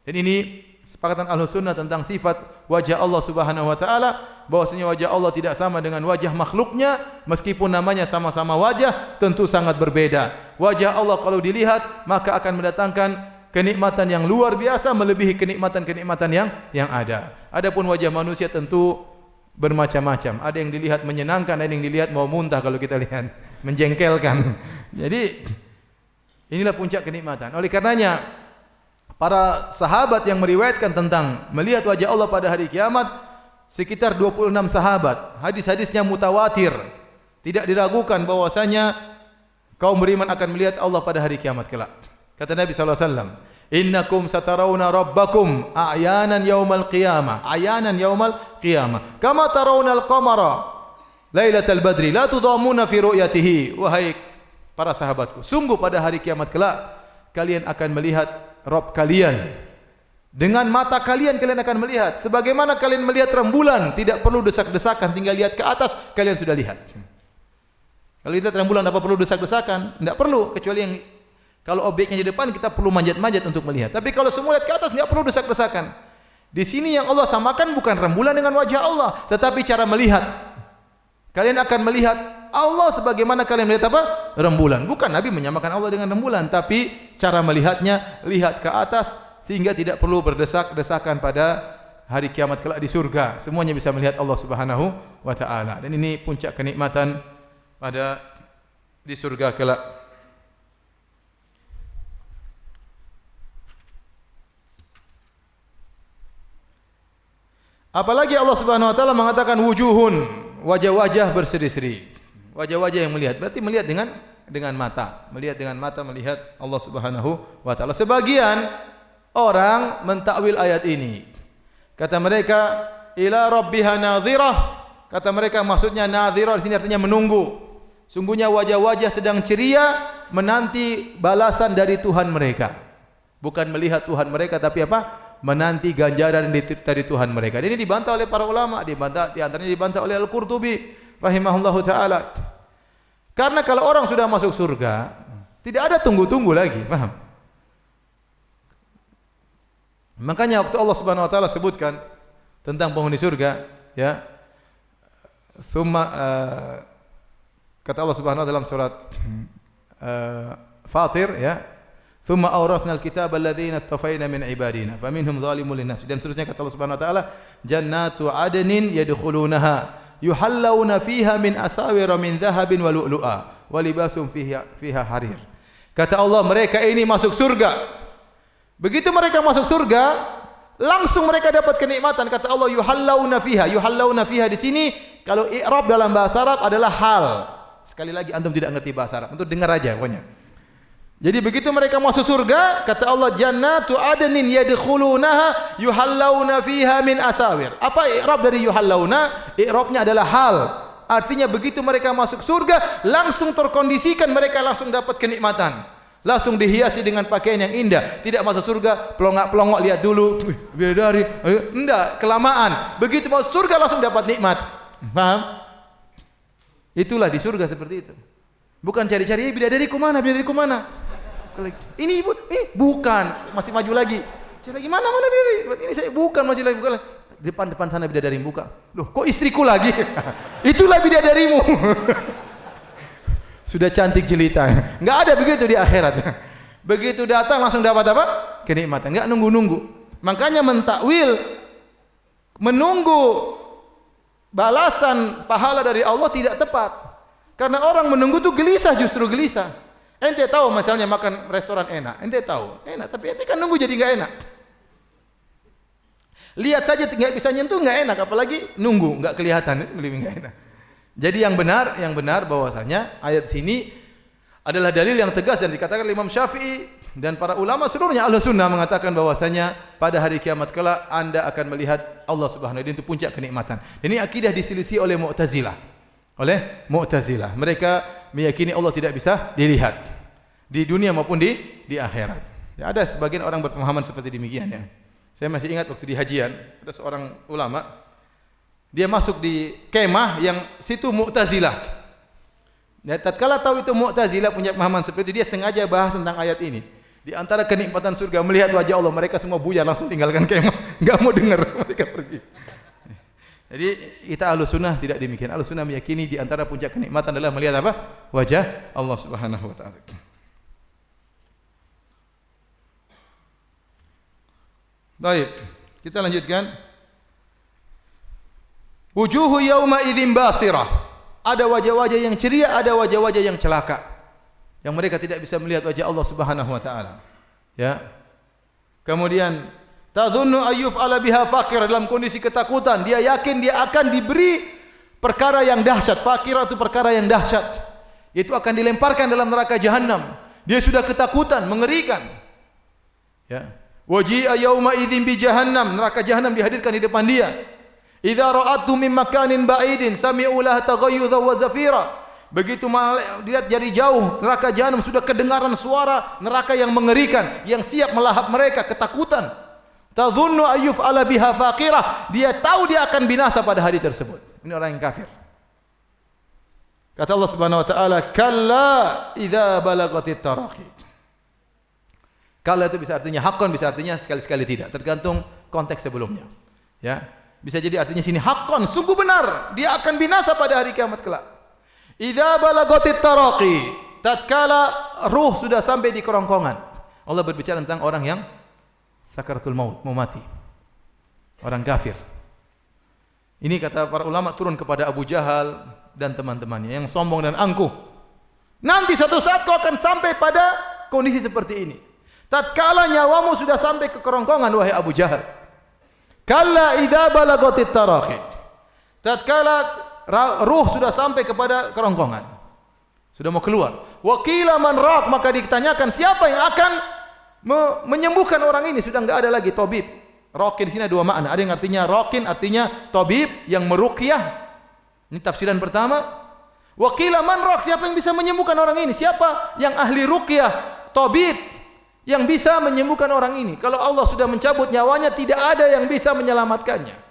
Dan ini sepakatan Ahlus Sunnah tentang sifat wajah Allah Subhanahu wa taala, bahwasanya wajah Allah tidak sama dengan wajah makhluknya, meskipun namanya sama-sama wajah, tentu sangat berbeda. Wajah Allah kalau dilihat maka akan mendatangkan kenikmatan yang luar biasa, melebihi kenikmatan-kenikmatan yang ada. Adapun wajah manusia tentu bermacam-macam. Ada yang dilihat menyenangkan, ada yang dilihat mau muntah kalau kita lihat, menjengkelkan. Jadi inilah puncak kenikmatan. Oleh karenanya para sahabat yang meriwayatkan tentang melihat wajah Allah pada hari kiamat sekitar 26 sahabat. Hadis-hadisnya mutawatir. Tidak diragukan bahwasanya kaum beriman akan melihat Allah pada hari kiamat kelak. Kata Nabi sallallahu alaihi wasallam, "Innakum satarawna rabbakum a'yanan yaumal qiyamah." A'yanan yaumal qiyamah. Kama tarawnal qamara lailatal badri la tudamuna fi ru'yatihi. Wahai para sahabatku, sungguh pada hari kiamat kelak kalian akan melihat Rabb kalian. Dengan mata kalian akan melihat. Sebagaimana kalian melihat rembulan, tidak perlu desak-desakan, tinggal lihat ke atas, kalian sudah lihat. Kalau kita rembulan apa perlu desak-desakan? Tidak perlu, kecuali yang kalau objeknya di depan kita perlu manjat-manjat untuk melihat. Tapi kalau semua lihat ke atas, tidak perlu desak-desakan. Di sini yang Allah samakan bukan rembulan dengan wajah Allah, tetapi cara melihat. Kalian akan melihat Allah sebagaimana kalian melihat apa? Rembulan. Bukan Nabi menyamakan Allah dengan rembulan, tapi cara melihatnya, lihat ke atas, sehingga tidak perlu berdesak-desakan pada hari kiamat kelak di surga. Semuanya bisa melihat Allah Subhanahu wa taala. Dan ini puncak kenikmatan pada di surga kelak. Apalagi Allah Subhanahu wa taala mengatakan wujuhun, wajah-wajah berseri-seri. Wajah-wajah yang melihat, berarti melihat dengan mata. Melihat dengan mata, melihat Allah Subhanahu wa taala. Sebagian orang mentakwil ayat ini. Kata mereka, ila rabbiha nadhirah. Kata mereka maksudnya nadhirah di sini artinya menunggu. Sungguhnya wajah-wajah sedang ceria menanti balasan dari Tuhan mereka. Bukan melihat Tuhan mereka, tapi apa? Menanti ganjaran dari Tuhan mereka. Dan ini dibantah oleh para ulama, di antaranya dibantah oleh Al-Qurtubi rahimahullahu taala. Karena kalau orang sudah masuk surga, tidak ada tunggu-tunggu lagi, paham? Makanya waktu Allah Subhanahu wa taala sebutkan tentang penghuni surga, ya. Kata Allah Subhanahu wa taala dalam surat Fatir, ya. Thumma awrathna al-kitaba alladhina istafaina min ibadina faminhum zalimun linafsi. Dan seterusnya kata Allah Subhanahu wa taala, jannatu adnin yadkhulunaha yuhallawna fiha min asawira min dhahabin wa lu'lu'a wa libasum fiha harir. Kata Allah, mereka ini masuk surga. Begitu mereka masuk surga, langsung mereka dapat kenikmatan. Kata Allah, yuhallawna fiha. Yuhallawna fiha di sini kalau i'rab dalam bahasa Arab adalah hal. Sekali lagi antum tidak ngerti bahasa Arab, untuk dengar aja pokoknya. Jadi begitu mereka masuk surga, kata Allah, jannatu adnin yadkhulunaha yuhallawna fiha min asawir. Apa i'rab dari yuhallawna? I'rabnya adalah hal. Artinya begitu mereka masuk surga, langsung terkondisikan, mereka langsung dapat kenikmatan. Langsung dihiasi dengan pakaian yang indah. Tidak masuk surga pelongok-pelongok lihat dulu, bidadari. Enggak, kelamaan. Begitu masuk surga langsung dapat nikmat. Paham? Itulah di surga seperti itu. Bukan cari-cari bidadariku mana, bidadariku mana. Ini ibu, bukan, masih maju lagi. Cari lagi mana bidadari? Ini saya bukan, masih lagi bukan. Depan sana bidadari buka. Loh, kok istriku lagi? Itulah bidadarimu. Sudah cantik jelita. Enggak ada begitu di akhirat. Begitu datang langsung dapat apa? Kenikmatan. Enggak nunggu-nunggu. Makanya mentakwil menunggu balasan pahala dari Allah tidak tepat. Karena orang menunggu itu gelisah, justru gelisah. Ente tahu misalnya makan restoran enak, ente tahu enak, tapi ente kan nunggu jadi enggak enak. Lihat saja enggak bisa nyentuh enggak enak, apalagi nunggu enggak kelihatan, lebih enggak enak. Jadi yang benar bahwasanya ayat sini adalah dalil yang tegas dan dikatakan oleh Imam Syafi'i dan para ulama seluruhnya Ahlus Sunnah mengatakan bahwasanya pada hari kiamat kelak Anda akan melihat Allah Subhanahu wa taala, itu puncak kenikmatan. Dan ini akidah diselisih oleh Mu'tazilah. Mereka meyakini Allah tidak bisa dilihat di dunia maupun di akhirat. Ya, ada sebagian orang berpemahaman seperti demikian ya. Saya masih ingat waktu di hajian ada seorang ulama, dia masuk di kemah yang situ Mu'tazilah. Ya, tatkala tahu itu Mu'tazilah punya pemahaman seperti itu, dia sengaja bahas tentang ayat ini. Di antara kenikmatan surga melihat wajah Allah, mereka semua buyar langsung tinggalkan kemah, enggak mau dengar, mereka pergi. Jadi kita Ahlus Sunnah tidak demikian. Ahlus Sunnah meyakini di antara puncak kenikmatan adalah melihat apa? Wajah Allah Subhanahu wa taala. Baik, kita lanjutkan. Wujuhu yauma idzin basirah. Ada wajah-wajah yang ceria, ada wajah-wajah yang celaka. Yang mereka tidak bisa melihat wajah Allah Subhanahu wa taala. Ya. Kemudian tadhunnu ayyuf ala biha faqir, dalam kondisi ketakutan, dia yakin dia akan diberi perkara yang dahsyat. Faqir itu perkara yang dahsyat. Itu akan dilemparkan dalam neraka jahanam. Dia sudah ketakutan, mengerikan. Ya. Waji'a yauma idzin bi jahannam, neraka jahanam dihadirkan di depan dia. Idza ra'atuhum min makanin ba'idin sami'u laha taghayyudha wa zafira. Begitu dilihat dari jauh, neraka jahanam sudah kedengaran suara neraka yang mengerikan, yang siap melahap mereka, ketakutan. Tadhunnu ayyuf ala biha faqirah, dia tahu dia akan binasa pada hari tersebut. Ini orang yang kafir. Kata Allah Subhanahu wa taala, kalla idza balagatit taraqi. Kalla itu bisa artinya haqqan, bisa artinya sekali-sekali tidak, tergantung konteks sebelumnya. Ya. Bisa jadi artinya sini haqqan, sungguh benar, dia akan binasa pada hari kiamat kelak. Idza balagatit taraqi, tatkala ruh sudah sampai di kerongkongan. Allah berbicara tentang orang yang sakaratul maut, mau mati. Orang kafir. Ini kata para ulama turun kepada Abu Jahal dan teman-temannya yang sombong dan angkuh. Nanti suatu saat kau akan sampai pada kondisi seperti ini. Tatkala nyawamu sudah sampai ke kerongkongan, wahai Abu Jahal. Kalla idza balagatit taraqi. Tatkala ruh sudah sampai kepada kerongkongan, sudah mau keluar. Wa qila man raq, maka ditanyakan siapa yang akan menyembuhkan orang ini. Sudah enggak ada lagi tabib. Raqin di sini ada dua makna. Ada yang artinya raqin, artinya tabib yang meruqyah. Ini tafsiran pertama. Wa qila man raq, siapa yang bisa menyembuhkan orang ini? Siapa yang ahli ruqyah, tabib yang bisa menyembuhkan orang ini? Kalau Allah sudah mencabut nyawanya, tidak ada yang bisa menyelamatkannya.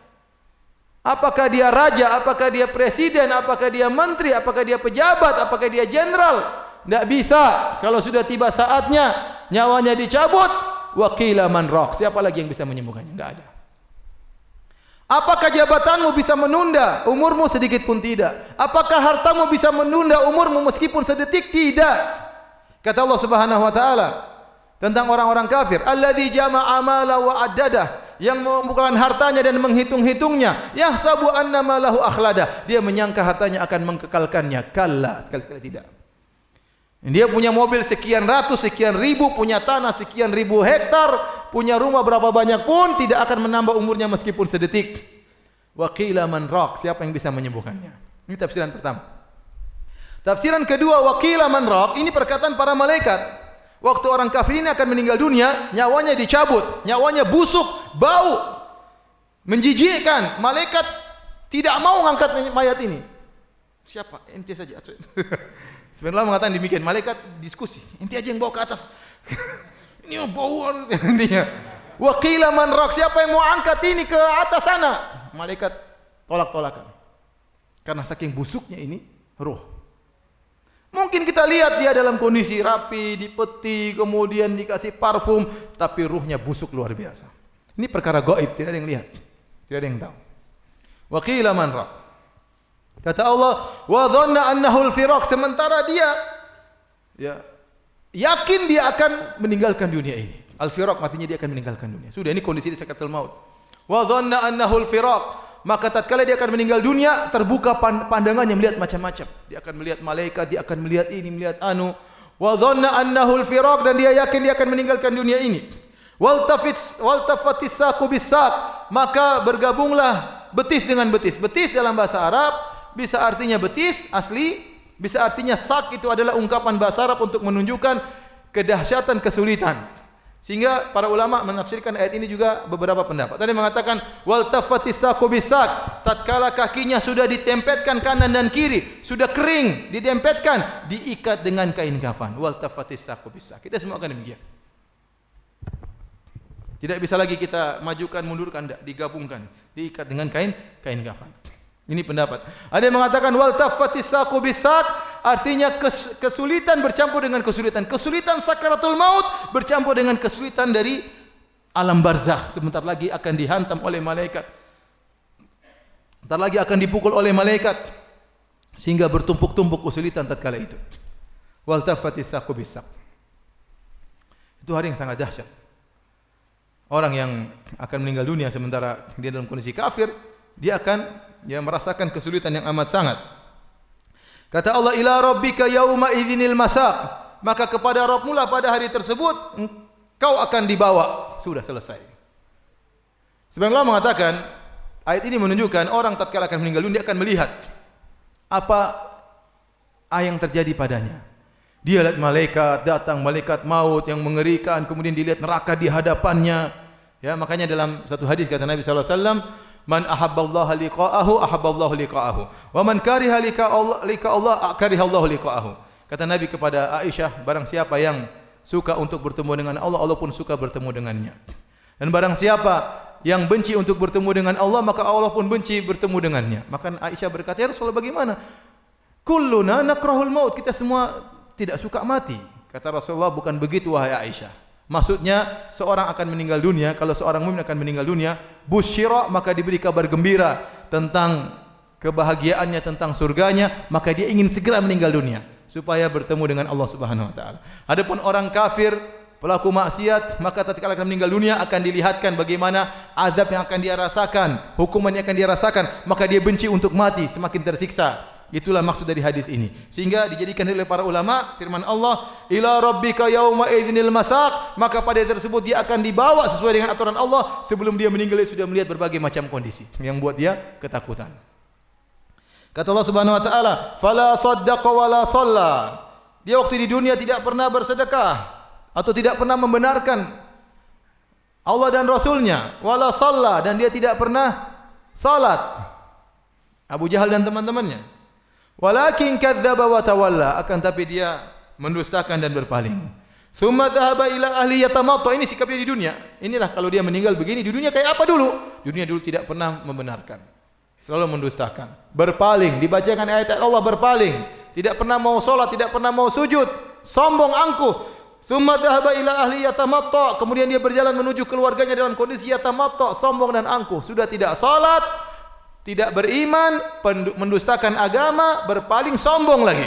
Apakah dia raja, apakah dia presiden, apakah dia menteri, apakah dia pejabat, apakah dia jenderal? Tidak bisa. Kalau sudah tiba saatnya nyawanya dicabut, wa qila man raq, siapa lagi yang bisa menyembuhkannya? Enggak ada. Apakah jabatanmu bisa menunda umurmu sedikit pun tidak? Apakah hartamu bisa menunda umurmu meskipun sedetik? Tidak. Kata Allah Subhanahu wa taala, tentang orang-orang kafir. Alladzi jama'a mala wa addadah, yang mengumpulkan hartanya dan menghitung-hitungnya. Yahsabu anna malahu akhlada, dia menyangka hartanya akan mengkekalkannya. Kalla, sekali-sekali tidak. Dia punya mobil sekian ratus, sekian ribu, punya tanah sekian ribu hektar, punya rumah berapa banyak pun tidak akan menambah umurnya meskipun sedetik. Wa qila man raq, siapa yang bisa menyembuhkannya? Ini tafsiran pertama. Tafsiran kedua, wa qila man raq, ini perkataan para malaikat. Waktu orang kafir ini akan meninggal dunia, nyawanya dicabut, nyawanya busuk, bau, menjijikkan. Malaikat tidak mau mengangkat mayat ini. Siapa? Ente saja. Sebenarnya mengatakan demikian. Malaikat diskusi. Ente aja yang bawa ke atas. Ini bau intinya. Wa qila man raq, siapa yang mau angkat ini ke atas sana? Malaikat tolak-tolakan. Karena saking busuknya ini ruh. Mungkin kita lihat dia dalam kondisi rapi, dipeti, kemudian dikasih parfum, tapi ruhnya busuk luar biasa. Ini perkara gaib, tidak ada yang lihat. Tidak ada yang tahu. Wa qila man raq. Kata Allah, wa dhanna annahu al-firaq, sementara dia yakin dia akan meninggalkan dunia ini. Al-firaq artinya dia akan meninggalkan dunia. Sudah, ini kondisi di sakaratul maut. Wa dhanna annahu al-firaq, maka tatkala dia akan meninggal dunia, terbuka pandangannya melihat macam-macam. Dia akan melihat malaikat, dia akan melihat ini, melihat anu. Wa dhanna annahu al-firaq, dan dia yakin dia akan meninggalkan dunia ini. Waltafatis saqu bis-saq, maka bergabunglah betis dengan betis. Betis dalam bahasa Arab bisa artinya betis asli, bisa artinya sak, itu adalah ungkapan bahasa Arab untuk menunjukkan kedahsyatan kesulitan. Sehingga para ulama menafsirkan ayat ini juga beberapa pendapat. Tadi mengatakan wal tafatis saqu bisak, tatkala kakinya sudah ditempetkan kanan dan kiri, sudah kering, ditempetkan, diikat dengan kain kafan. Wal tafatis saqu bisak. Kita semua akan demikian. Tidak bisa lagi kita majukan, mundurkan, digabungkan, diikat dengan kain kafan. Ini pendapat. Ada yang mengatakan wal tafatis saqu bisak, artinya kesulitan bercampur dengan kesulitan. Kesulitan sakaratul maut bercampur dengan kesulitan dari alam barzakh. Sebentar lagi akan dihantam oleh malaikat. Sebentar lagi akan dipukul oleh malaikat. Sehingga bertumpuk-tumpuk kesulitan tatkala itu. Wal tafatis saqu bisak. Itu hari yang sangat dahsyat. Orang yang akan meninggal dunia sementara dia dalam kondisi kafir, dia akan merasakan kesulitan yang amat sangat. Kata Allah, ila rabbika yauma idzinil masaq, maka kepada Rabbmu lah pada hari tersebut engkau akan dibawa. Sudah selesai. Sebenarnya Allah mengatakan, ayat ini menunjukkan orang tatkala akan meninggal dunia akan melihat apa yang terjadi padanya. Dia lihat malaikat datang, malaikat maut yang mengerikan, kemudian dilihat neraka di hadapannya. Ya, makanya dalam satu hadis kata Nabi sallallahu alaihi wasallam, man ahabballaha liqa'ahu ahabballahu liqa'ahu wa man kariha liqa Allah karihallahu liqa'ahu. Kata Nabi kepada Aisyah, barang siapa yang suka untuk bertemu dengan Allah, Allah pun suka bertemu dengannya. Dan barang siapa yang benci untuk bertemu dengan Allah, maka Allah pun benci bertemu dengannya. Maka Aisyah berkata, ya Rasulullah, bagaimana? Kulluna nakrahul maut, kita semua tidak suka mati. Kata Rasulullah, bukan begitu wahai Aisyah. Maksudnya seorang akan meninggal dunia, kalau seorang mukmin akan meninggal dunia, busyira, maka diberi kabar gembira tentang kebahagiaannya, tentang surganya, maka dia ingin segera meninggal dunia supaya bertemu dengan Allah Subhanahu wa taala. Adapun orang kafir, pelaku maksiat, maka tatkala akan meninggal dunia akan dilihatkan bagaimana azab yang akan dia rasakan, hukuman yang akan dia rasakan, maka dia benci untuk mati, semakin tersiksa. Itulah maksud dari hadis ini. Sehingga dijadikan oleh para ulama firman Allah, ila rabbika yauma idzinil masaq, maka pada hari tersebut dia akan dibawa sesuai dengan aturan Allah. Sebelum dia meninggal dia sudah melihat berbagai macam kondisi yang buat dia ketakutan. Kata Allah Subhanahu wa taala, fala saddaqa wala shalla. Dia waktu di dunia tidak pernah bersedekah atau tidak pernah membenarkan Allah dan Rasulnya, wala shalla, dan dia tidak pernah salat. Abu Jahal dan teman-temannya. Walakin kadzdzaba wa tawalla, akan tapi dia mendustakan dan berpaling. Tsumma dzahaba ila ahli yatamatta, ini sikap dia di dunia. Inilah kalau dia meninggal begini, di dunia kayak apa dulu? Dunia dulu tidak pernah membenarkan. Selalu mendustakan, berpaling, dibacakan ayat Allah berpaling, tidak pernah mau salat, tidak pernah mau sujud, sombong angkuh. Tsumma dzahaba ila ahli yatamatta, kemudian dia berjalan menuju keluarganya dalam kondisi yatamatta, sombong dan angkuh, sudah tidak salat, tidak beriman, mendustakan agama, berpaling, sombong lagi.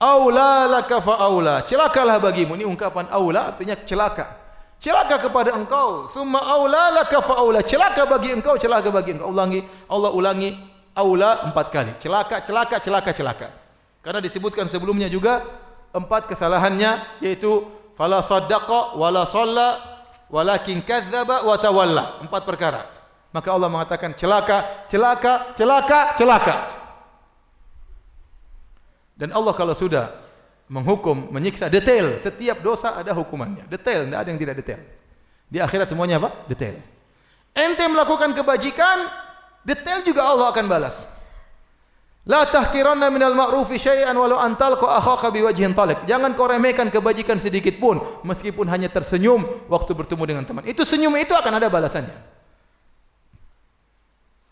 Aula laka fa aula. Celakalah bagimu. Ini ungkapan aula artinya celaka. Celaka kepada engkau. Summa aula laka fa aula. Celaka bagi engkau, celaka bagi engkau. Allah ulangi aula 4 kali. Celaka, celaka, celaka, celaka. Karena disebutkan sebelumnya juga 4 kesalahannya, yaitu fala saddaqa wala shalla walakin kadzdzaba wa tawalla. 4 perkara. Maka Allah mengatakan celaka, celaka, celaka, celaka. Dan Allah kalau sudah menghukum, menyiksa, detail. Setiap dosa ada hukumannya. Detail, tidak ada yang tidak detail. Di akhirat semuanya apa? Detail. Ente melakukan kebajikan, detail juga Allah akan balas. La tahqiranna minal ma'rufi syai'an walau an talqa akhaka biwajhin talaq. Jangan kau remehkan kebajikan sedikit pun, meskipun hanya tersenyum waktu bertemu dengan teman. Itu senyum itu akan ada balasannya.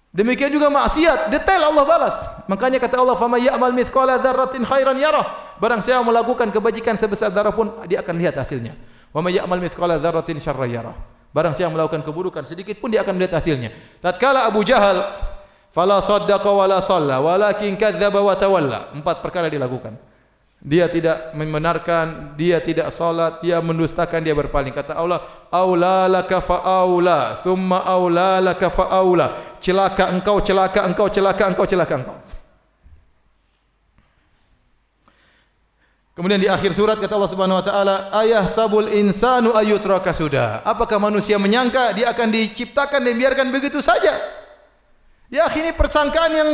Demikian juga maksiat, detail Allah balas. Makanya kata Allah, "Faman ya'mal mithqala dzarratin khairan yarah." Barang siapa melakukan kebajikan sebesar zarah pun dia akan lihat hasilnya. "Wa may ya'mal mithqala dzarratin syarran yarah." Barang siapa melakukan keburukan sedikit pun dia akan melihat hasilnya. Tatkala Abu Jahal fala saddaqa wala shalla walakin kadzdzaba wa tawalla. 4 perkara dilakukan. Dia tidak membenarkan, dia tidak salat, dia mendustakan, dia berpaling. Kata Allah, "Aula laka fa aula, thumma aula laka fa aula." Celaka engkau, celaka engkau, celaka engkau, celaka engkau. Kemudian di akhir surat kata Allah Subhanahu wa taala, "Ayahsabul insanu ayyutraka sudah." Apakah manusia menyangka dia akan diciptakan dan biarkan begitu saja? Ya, ini persangkaan yang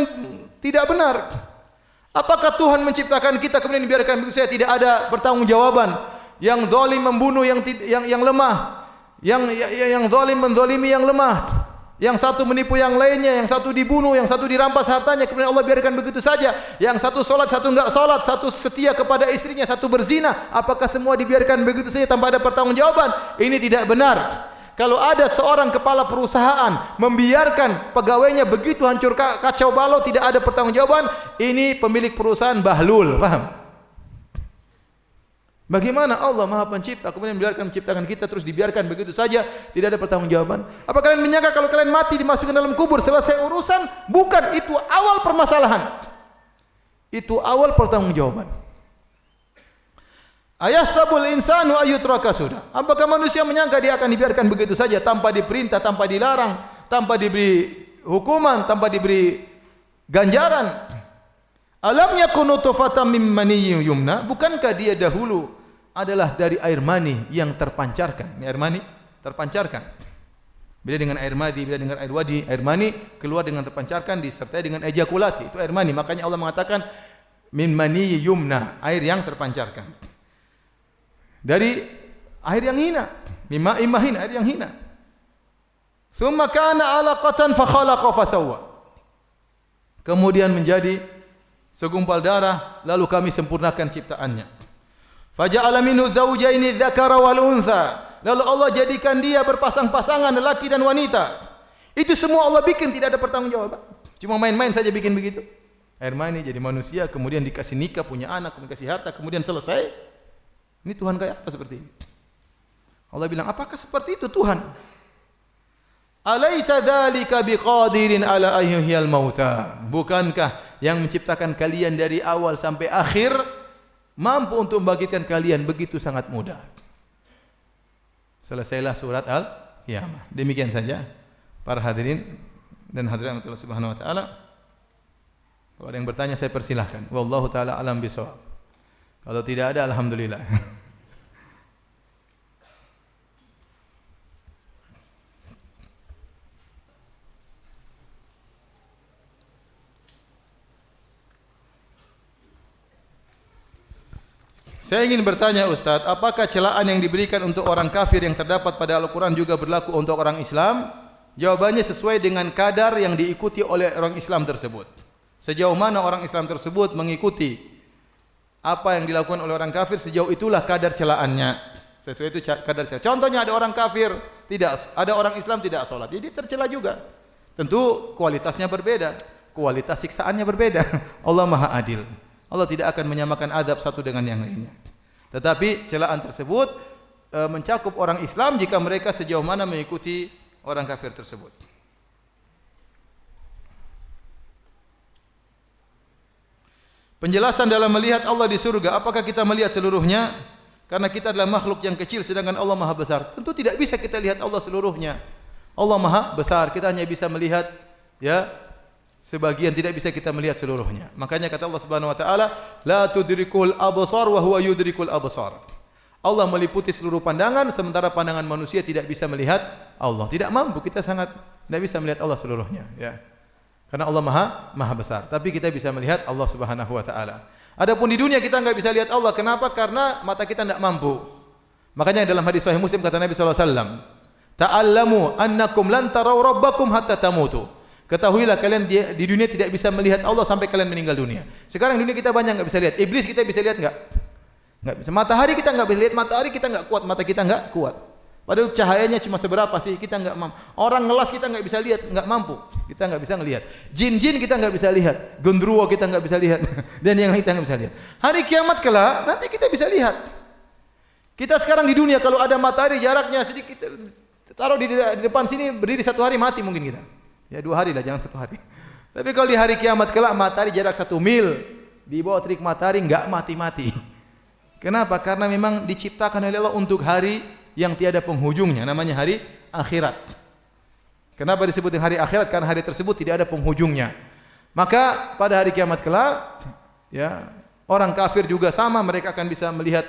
tidak benar. Apakah Tuhan menciptakan kita kemudian dibiarkan begitu saja, tidak ada pertanggungjawaban? Yang zalim membunuh yang lemah, yang zalim menzalimi yang lemah. Yang satu menipu yang lainnya, yang satu dibunuh, yang satu dirampas hartanya, kemudian Allah biarkan begitu saja. Yang satu salat, satu enggak salat, satu setia kepada istrinya, satu berzina. Apakah semua dibiarkan begitu saja tanpa ada pertanggungjawaban? Ini tidak benar. Kalau ada seorang kepala perusahaan membiarkan pegawainya begitu hancur kacau balau, tidak ada pertanggungjawaban, ini pemilik perusahaan bahlul, paham? Bagaimana Allah Maha Pencipta kemudian menciptakan kita terus dibiarkan begitu saja, tidak ada pertanggungjawaban? Apa kalian menyangka kalau kalian mati dimasukkan dalam kubur selesai urusan? Bukan, itu awal permasalahan. Itu awal pertanggungjawaban. Ayahsabul insanu ayyutraka sudah. Apakah manusia menyangka dia akan dibiarkan begitu saja tanpa diperintah, tanpa dilarang, tanpa diberi hukuman, tanpa diberi ganjaran? Alam yakun nutfatan min maniyyin yumna? Bukankah dia dahulu adalah dari air mani yang terpancarkan? Ini air mani terpancarkan. Beda dengan air madi, beda dengan air wadi. Air mani keluar dengan terpancarkan disertai dengan ejakulasi. Itu air mani. Makanya Allah mengatakan min maniyyin yumna, air yang terpancarkan. Dari air yang hina, mimma imahin, air yang hina. Tsumma kana 'alaqatan fa khalaqa fa sawwa. Kemudian menjadi segumpal darah, lalu kami sempurnakan ciptaannya. Faja'ala minhu zawjaini dzakara wal untha. Lalu Allah jadikan dia berpasang-pasangan lelaki dan wanita. Itu semua Allah bikin, tidak ada pertanggungjawaban. Cuma main-main saja bikin begitu. Air mani jadi manusia, kemudian dikasih nikah, punya anak, kemudian dikasih harta, kemudian selesai. Ini Tuhan kayak apa seperti ini? Allah bilang, apakah seperti itu Tuhan? Alaysa dzalika biqadirin ala ayyuhil mauta? Bukankah yang menciptakan kalian dari awal sampai akhir mampu untuk membangkitkan kalian begitu sangat mudah? Selesailah surat Al-Qiyamah. Demikian saja para hadirin dan hadirat Allah Subhanahu wa taala. Kalau ada yang bertanya saya persilahkan. Wallahu taala alam bisawab. Kalau tidak ada alhamdulillah. Saya ingin bertanya Ustaz, apakah celaan yang diberikan untuk orang kafir yang terdapat pada Al-Quran juga berlaku untuk orang Islam? Jawabannya sesuai dengan kadar yang diikuti oleh orang Islam tersebut. Sejauh mana orang Islam tersebut mengikuti apa yang dilakukan oleh orang kafir, sejauh itulah kadar celaannya. Sesuai itu kadar celaan. Contohnya ada orang kafir ada orang Islam tidak salat, jadi tercela juga. Tentu kualitasnya berbeda, kualitas siksaannya berbeda. Allah Maha Adil. Allah tidak akan menyamakan adab satu dengan yang lainnya. Tetapi celaan tersebut mencakup orang Islam jika mereka sejauh mana mengikuti orang kafir tersebut. Penjelasan dalam melihat Allah di surga, apakah kita melihat seluruhnya? Karena kita adalah makhluk yang kecil sedangkan Allah Maha besar. Tentu tidak bisa kita lihat Allah seluruhnya. Allah Maha besar, kita hanya bisa melihat ya sebagian, tidak bisa kita melihat seluruhnya. Makanya kata Allah Subhanahu wa taala, la tudrikul absar wa huwa yudrikul absar. Allah meliputi seluruh pandangan sementara pandangan manusia tidak bisa melihat Allah. Tidak mampu, kita sangat tidak bisa melihat Allah seluruhnya, ya. Karena Allah Maha besar, tapi kita bisa melihat Allah Subhanahu wa taala. Adapun di dunia kita enggak bisa lihat Allah. Kenapa? Karena mata kita enggak mampu. Makanya dalam hadis sahih Muslim kata Nabi sallallahu alaihi wasallam, "Ta'allamu annakum lan tarau rabbakum hatta tamutu." Ketahuilah kalian di dunia tidak bisa melihat Allah sampai kalian meninggal dunia. Sekarang dunia kita banyak enggak bisa lihat. Iblis kita bisa lihat enggak? Enggak bisa. Matahari kita enggak bisa lihat. Matahari kita enggak kuat. Mata kita enggak kuat. Padahal cahayanya cuma seberapa sih, kita enggak mampu. Orang ngelas kita enggak bisa lihat, enggak mampu. Kita enggak bisa ngelihat. Jin-jin kita enggak bisa lihat. Gondruwo kita enggak bisa lihat. Dan yang lain kita enggak bisa lihat. Hari kiamat kelak nanti kita bisa lihat. Kita sekarang di dunia kalau ada matahari jaraknya sedikit, taruh di depan sini berdiri 1 hari mati mungkin kita. Ya 2 hari lah, jangan 1 hari. Tapi kalau di hari kiamat kelak matahari jarak 1 mil, di bawah terik matahari enggak mati-mati. Kenapa? Karena memang diciptakan oleh Allah untuk hari yang tiada penghujungnya, namanya hari akhirat. Kenapa disebut hari akhirat? Karena hari tersebut tidak ada penghujungnya. Maka pada hari kiamat kelak, ya, orang kafir juga sama, mereka akan bisa melihat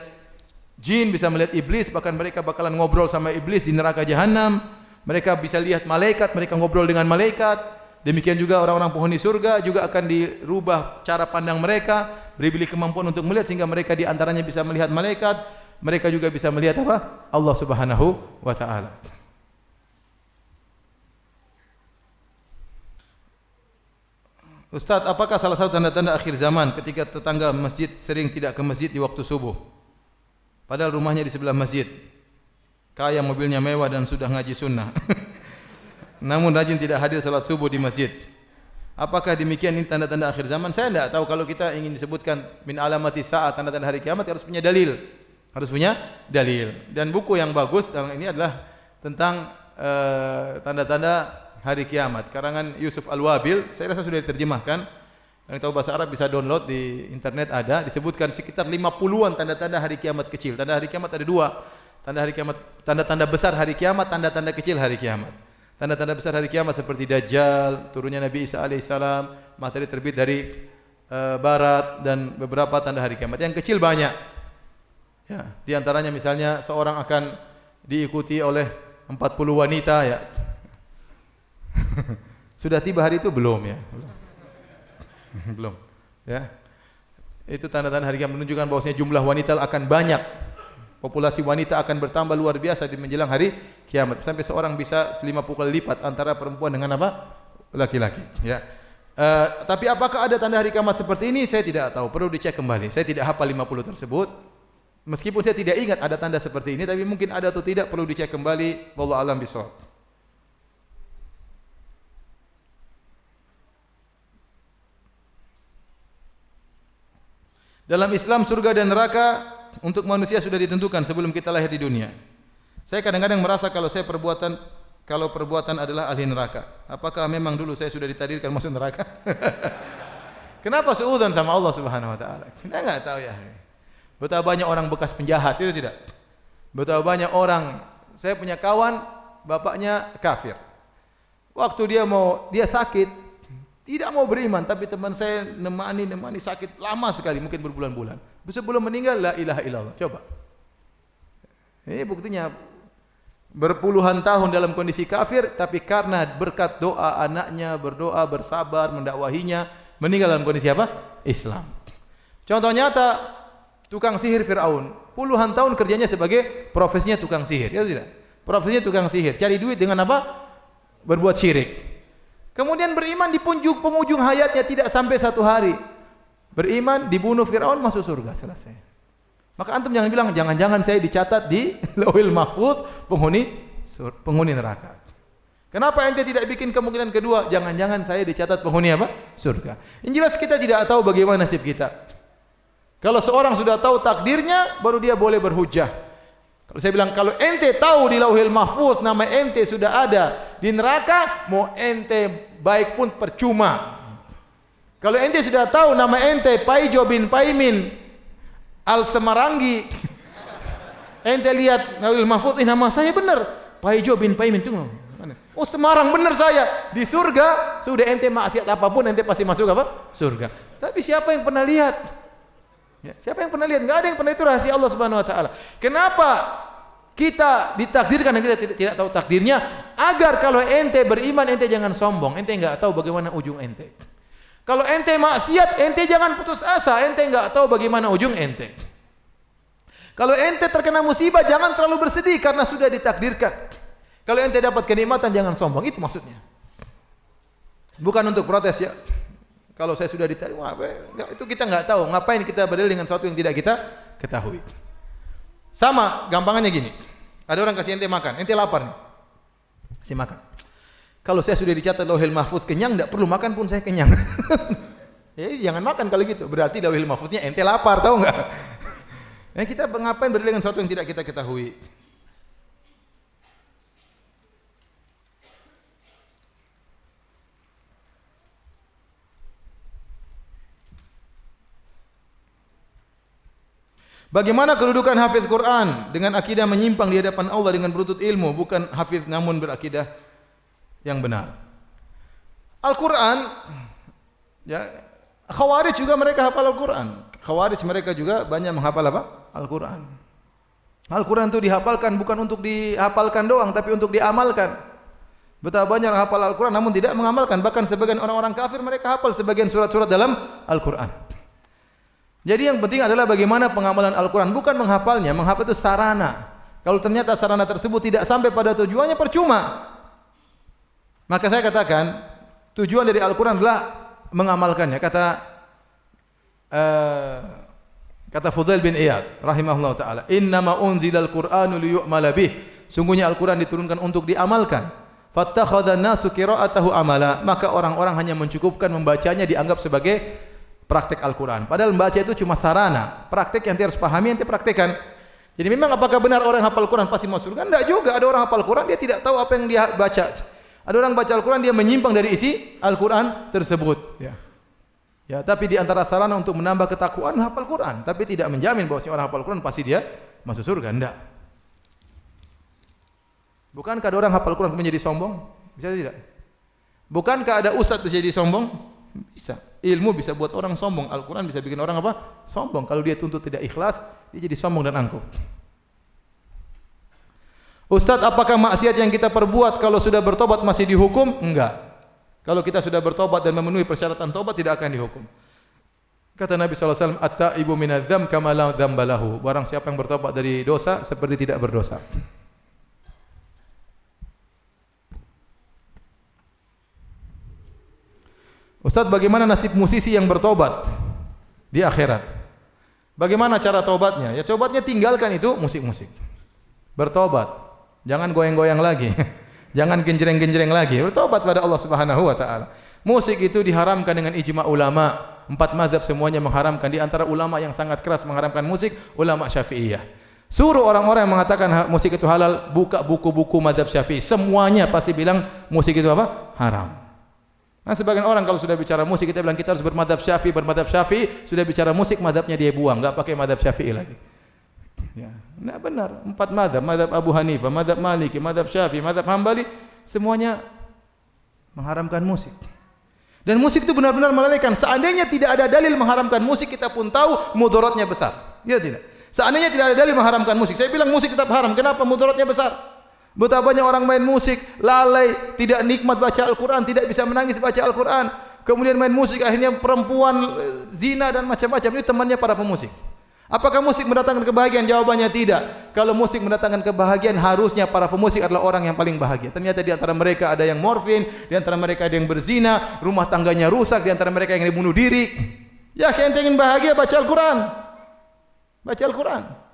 jin, bisa melihat iblis, bahkan mereka bakalan ngobrol sama iblis di neraka jahanam. Mereka bisa lihat malaikat, mereka ngobrol dengan malaikat. Demikian juga orang-orang penghuni surga juga akan dirubah cara pandang mereka, diberi kemampuan untuk melihat sehingga mereka di antaranya bisa melihat malaikat. Mereka juga bisa melihat apa? Allah Subhanahu wa taala. Ustaz, apakah salah satu tanda-tanda akhir zaman ketika tetangga masjid sering tidak ke masjid di waktu subuh? Padahal rumahnya di sebelah masjid. Kaya, mobilnya mewah dan sudah ngaji sunnah. Namun rajin tidak hadir salat subuh di masjid. Apakah demikian ini tanda-tanda akhir zaman? Saya tidak tahu. Kalau kita ingin disebutkan min alamati saat, tanda-tanda hari kiamat, harus punya dalil. Harus punya dalil. Dan buku yang bagus dalam ini adalah tentang tanda-tanda hari kiamat. Karangan Yusuf Al-Wabil, saya rasa sudah diterjemahkan. Yang tahu bahasa Arab bisa download di internet ada. Disebutkan sekitar 50-an tanda-tanda hari kiamat kecil. Tanda hari kiamat ada 2. Tanda hari kiamat, tanda-tanda besar hari kiamat, tanda-tanda kecil hari kiamat. Tanda-tanda besar hari kiamat seperti Dajjal, turunnya Nabi Isa alaihissalam, matahari terbit dari barat, dan beberapa tanda hari kiamat. Yang kecil banyak. Ya, di antaranya misalnya seorang akan diikuti oleh 40 wanita, ya. Sudah tiba hari itu belum, ya? Belum. Ya. Itu tanda-tanda hari kiamat menunjukkan bahwasanya jumlah wanita akan banyak. Populasi wanita akan bertambah luar biasa di menjelang hari kiamat. Sampai seorang bisa 50 kali lipat antara perempuan dengan apa? Laki-laki, ya. Tapi apakah ada tanda hari kiamat seperti ini? Saya tidak tahu, perlu dicek kembali. Saya tidak hafal 50 tersebut. Meskipun saya tidak ingat ada tanda seperti ini, tapi mungkin ada atau tidak perlu dicek kembali. Wallahu a'lam bishawab. Dalam Islam surga dan neraka untuk manusia sudah ditentukan sebelum kita lahir di dunia. Saya kadang-kadang merasa kalau perbuatan adalah ahli neraka. Apakah memang dulu saya sudah ditakdirkan masuk neraka? Kenapa suudzon sama Allah Subhanahu wa taala? Kita enggak tahu ya. Betapa banyak orang bekas penjahat, itu tidak. Betapa banyak orang, saya punya kawan, bapaknya kafir. Waktu dia sakit, tidak mau beriman, tapi teman saya nemani sakit lama sekali, mungkin berbulan-bulan. Sebelum meninggal, la ilaha illallah. Coba. Ini buktinya berpuluhan tahun dalam kondisi kafir, tapi karena berkat doa anaknya, berdoa, bersabar, mendakwahinya, meninggal dalam kondisi apa? Islam. Contoh nyata, tukang sihir Fir'aun, puluhan tahun kerjanya sebagai profesinya tukang sihir, ya tidak? Profesinya tukang sihir, cari duit dengan apa? Berbuat syirik. Kemudian beriman di penghujung hayatnya, tidak sampai 1 hari. Beriman, dibunuh Fir'aun, masuk surga, selesai. Maka antum jangan bilang, jangan-jangan saya dicatat di Lauhil Mahfuz penghuni neraka. Kenapa ente tidak bikin kemungkinan kedua? Jangan-jangan saya dicatat penghuni apa? Surga. Yang jelas kita tidak tahu bagaimana nasib kita. Kalau seorang sudah tahu takdirnya, baru dia boleh berhujjah. Kalau saya bilang, kalau ente tahu di Lauhil Mahfuz nama ente sudah ada di neraka, mau ente baik pun percuma. Kalau ente sudah tahu nama ente Paijo bin Paimin Al-Semarangi, ente lihat Lauhul Mahfuz, nama saya benar, Paijo bin Paimin itu. Oh, Semarang benar saya. Di surga sudah ente maksiat apapun ente pasti masuk apa? Surga. Tapi siapa yang pernah lihat? Ya, siapa yang pernah lihat? Enggak ada yang pernah, itu rahasia Allah Subhanahu wa taala. Kenapa kita ditakdirkan dan kita tidak tahu takdirnya? Agar kalau ente beriman ente jangan sombong, ente enggak tahu bagaimana ujung ente. Kalau ente maksiat ente jangan putus asa, ente enggak tahu bagaimana ujung ente. Kalau ente terkena musibah jangan terlalu bersedih karena sudah ditakdirkan. Kalau ente dapat kenikmatan jangan sombong, itu maksudnya. Bukan untuk protes ya. Kalau saya sudah diterima, itu kita enggak tahu. Ngapain kita berdalil dengan sesuatu yang tidak kita ketahui. Sama, gampangannya gini. Ada orang kasih ente makan, ente lapar nih. Kasih makan. Kalau saya sudah dicatat Lauhul Mahfuz kenyang, enggak perlu makan pun saya kenyang. Ya, jangan makan kalau gitu. Berarti Lauhul Mahfuznya ente lapar, tahu enggak? Nah, kita ngapain berdalil dengan sesuatu yang tidak kita ketahui? Bagaimana kedudukan hafiz Quran dengan akidah menyimpang di hadapan Allah dengan berutut ilmu, bukan hafiz namun berakidah yang benar. Al-Quran, ya, Khawarij juga mereka hafal Al-Quran. Khawarij mereka juga banyak menghafal apa? Al-Quran. Al-Quran itu dihafalkan bukan untuk dihafalkan doang, tapi untuk diamalkan. Betapa banyak orang hafal Al-Quran namun tidak mengamalkan. Bahkan sebagian orang-orang kafir mereka hafal sebagian surat-surat dalam Al-Quran. Jadi yang penting adalah bagaimana pengamalan Al-Quran, bukan menghafalnya. Menghafal itu sarana. Kalau ternyata sarana tersebut tidak sampai pada tujuannya, percuma. Maka saya katakan, tujuan dari Al-Quran adalah mengamalkannya. Kata Fudail bin Iyad rahimahullah ta'ala, innama unzilal Qur'anu liyu'mala bih. Sungguhnya Al-Quran diturunkan untuk diamalkan. Fattakhadhan nasu qira'atahu amala. Maka orang-orang hanya mencukupkan membacanya, dianggap sebagai praktek Al-Quran. Padahal membaca itu cuma sarana. Praktek yang dia harus pahami, yang dia praktekkan. Jadi memang apakah benar orang yang hafal Quran pasti masuk surga? Enggak juga. Ada orang hafal Quran dia tidak tahu apa yang dia baca. Ada orang baca Al-Quran dia menyimpang dari isi Al-Quran tersebut. Ya, tapi di antara sarana untuk menambah ketakwaan hafal Quran, tapi tidak menjamin bahwa orang hafal Quran pasti dia masuk surga. Enggak. Bukankah ada orang hafal Quran menjadi sombong? Bisa tidak? Bukankah ada ustaz bisa jadi sombong? Bisa. Ilmu bisa buat orang sombong. Al-Quran bisa bikin orang apa? Sombong. Kalau dia tuntut tidak ikhlas, dia jadi sombong dan angkuh. Ustaz, apakah maksiat yang kita perbuat kalau sudah bertobat masih dihukum? Enggak. Kalau kita sudah bertobat dan memenuhi persyaratan tobat tidak akan dihukum. Kata Nabi SAW, at-taibu minadz-dzam kama la dzamba lahu. Barang siapa yang bertobat dari dosa seperti tidak berdosa. Ustaz, bagaimana nasib musisi yang bertobat di akhirat? Bagaimana cara tobatnya? Ya tobatnya tinggalkan itu musik-musik. Bertobat. Jangan goyang-goyang lagi. Jangan genjreng-genjreng lagi. Bertobat pada Allah Subhanahu wa taala. Musik itu diharamkan dengan ijma ulama. 4 mazhab semuanya mengharamkan. Di antara ulama yang sangat keras mengharamkan musik, ulama Syafi'iyah. Suruh orang-orang yang mengatakan musik itu halal, buka buku-buku mazhab Syafi'i. Semuanya pasti bilang musik itu apa? Haram. Nah, sebagian orang kalau sudah bicara musik kita bilang kita harus bermadzhab Syafi'i, sudah bicara musik mazhabnya dia buang, enggak pakai mazhab Syafi'i lagi. Ya, enggak benar. 4 mazhab, mazhab Abu Hanifah, mazhab Maliki, mazhab Syafi'i, mazhab Hambali, semuanya mengharamkan musik. Dan musik itu benar-benar melelehkan. Seandainya tidak ada dalil mengharamkan musik, kita pun tahu mudaratnya besar. Ya tidak. Seandainya tidak ada dalil mengharamkan musik, saya bilang musik tetap haram. Kenapa? Mudaratnya besar. Betapa banyak orang main musik, lalai, tidak nikmat baca Al-Quran, tidak bisa menangis baca Al-Quran. Kemudian main musik, akhirnya perempuan zina dan macam-macam. Ini temannya para pemusik. Apakah musik mendatangkan kebahagiaan? Jawabannya tidak. Kalau musik mendatangkan kebahagiaan, harusnya para pemusik adalah orang yang paling bahagia. Ternyata di antara mereka ada yang morfin, di antara mereka ada yang berzina, rumah tangganya rusak, di antara mereka yang bunuh diri. Ya, ente ingin bahagia, baca Al-Quran. Baca Al-Quran.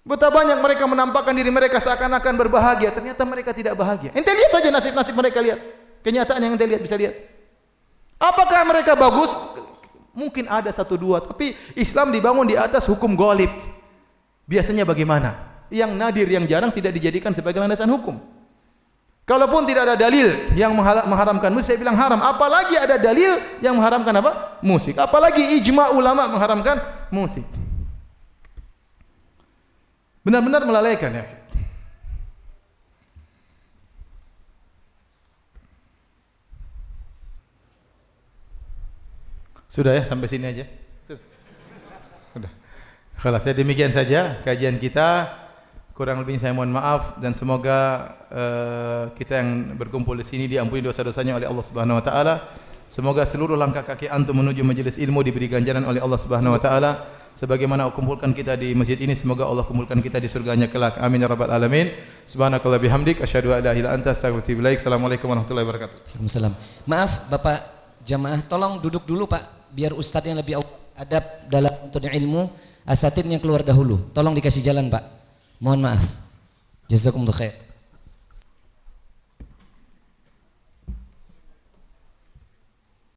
Betapa banyak mereka menampakkan diri mereka seakan-akan berbahagia, ternyata mereka tidak bahagia. Ente lihat saja nasib-nasib mereka, lihat. Kenyataan yang ente lihat, bisa lihat. Apakah mereka bagus? Mungkin ada 1-2, tapi Islam dibangun di atas hukum ghalib. Biasanya bagaimana? Yang nadir, yang jarang tidak dijadikan sebagai landasan hukum. Kalaupun tidak ada dalil yang mengharamkan musik, saya bilang haram. Apalagi ada dalil yang mengharamkan apa? Musik. Apalagi ijma ulama mengharamkan musik. Benar-benar melalaikan ya. Sudah ya, sampai sini aja. Sudah. Kalau saya demikian saja kajian kita. Kurang lebihnya saya mohon maaf dan semoga kita yang berkumpul di sini diampuni dosa-dosanya oleh Allah Subhanahu wa taala. Semoga seluruh langkah kaki antum menuju majelis ilmu diberi ganjaran oleh Allah Subhanahu wa taala. Sebagaimana Allah kumpulkan kita di masjid ini, semoga Allah kumpulkan kita di surganya kelak. Amin ya rabbal alamin. Subhanakallah bihamdik asyhadu an la ilaha illa anta astaghfiruka wa atubu ilaik. Assalamualaikum warahmatullahi wabarakatuh. Waalaikumsalam. Maaf Bapak jamaah, tolong duduk dulu Pak, biar ustadznya lebih adab dalam menuntut ilmu. Asatidnya keluar dahulu. Tolong dikasih jalan Pak. Mohon maaf. Jazakumullah khair.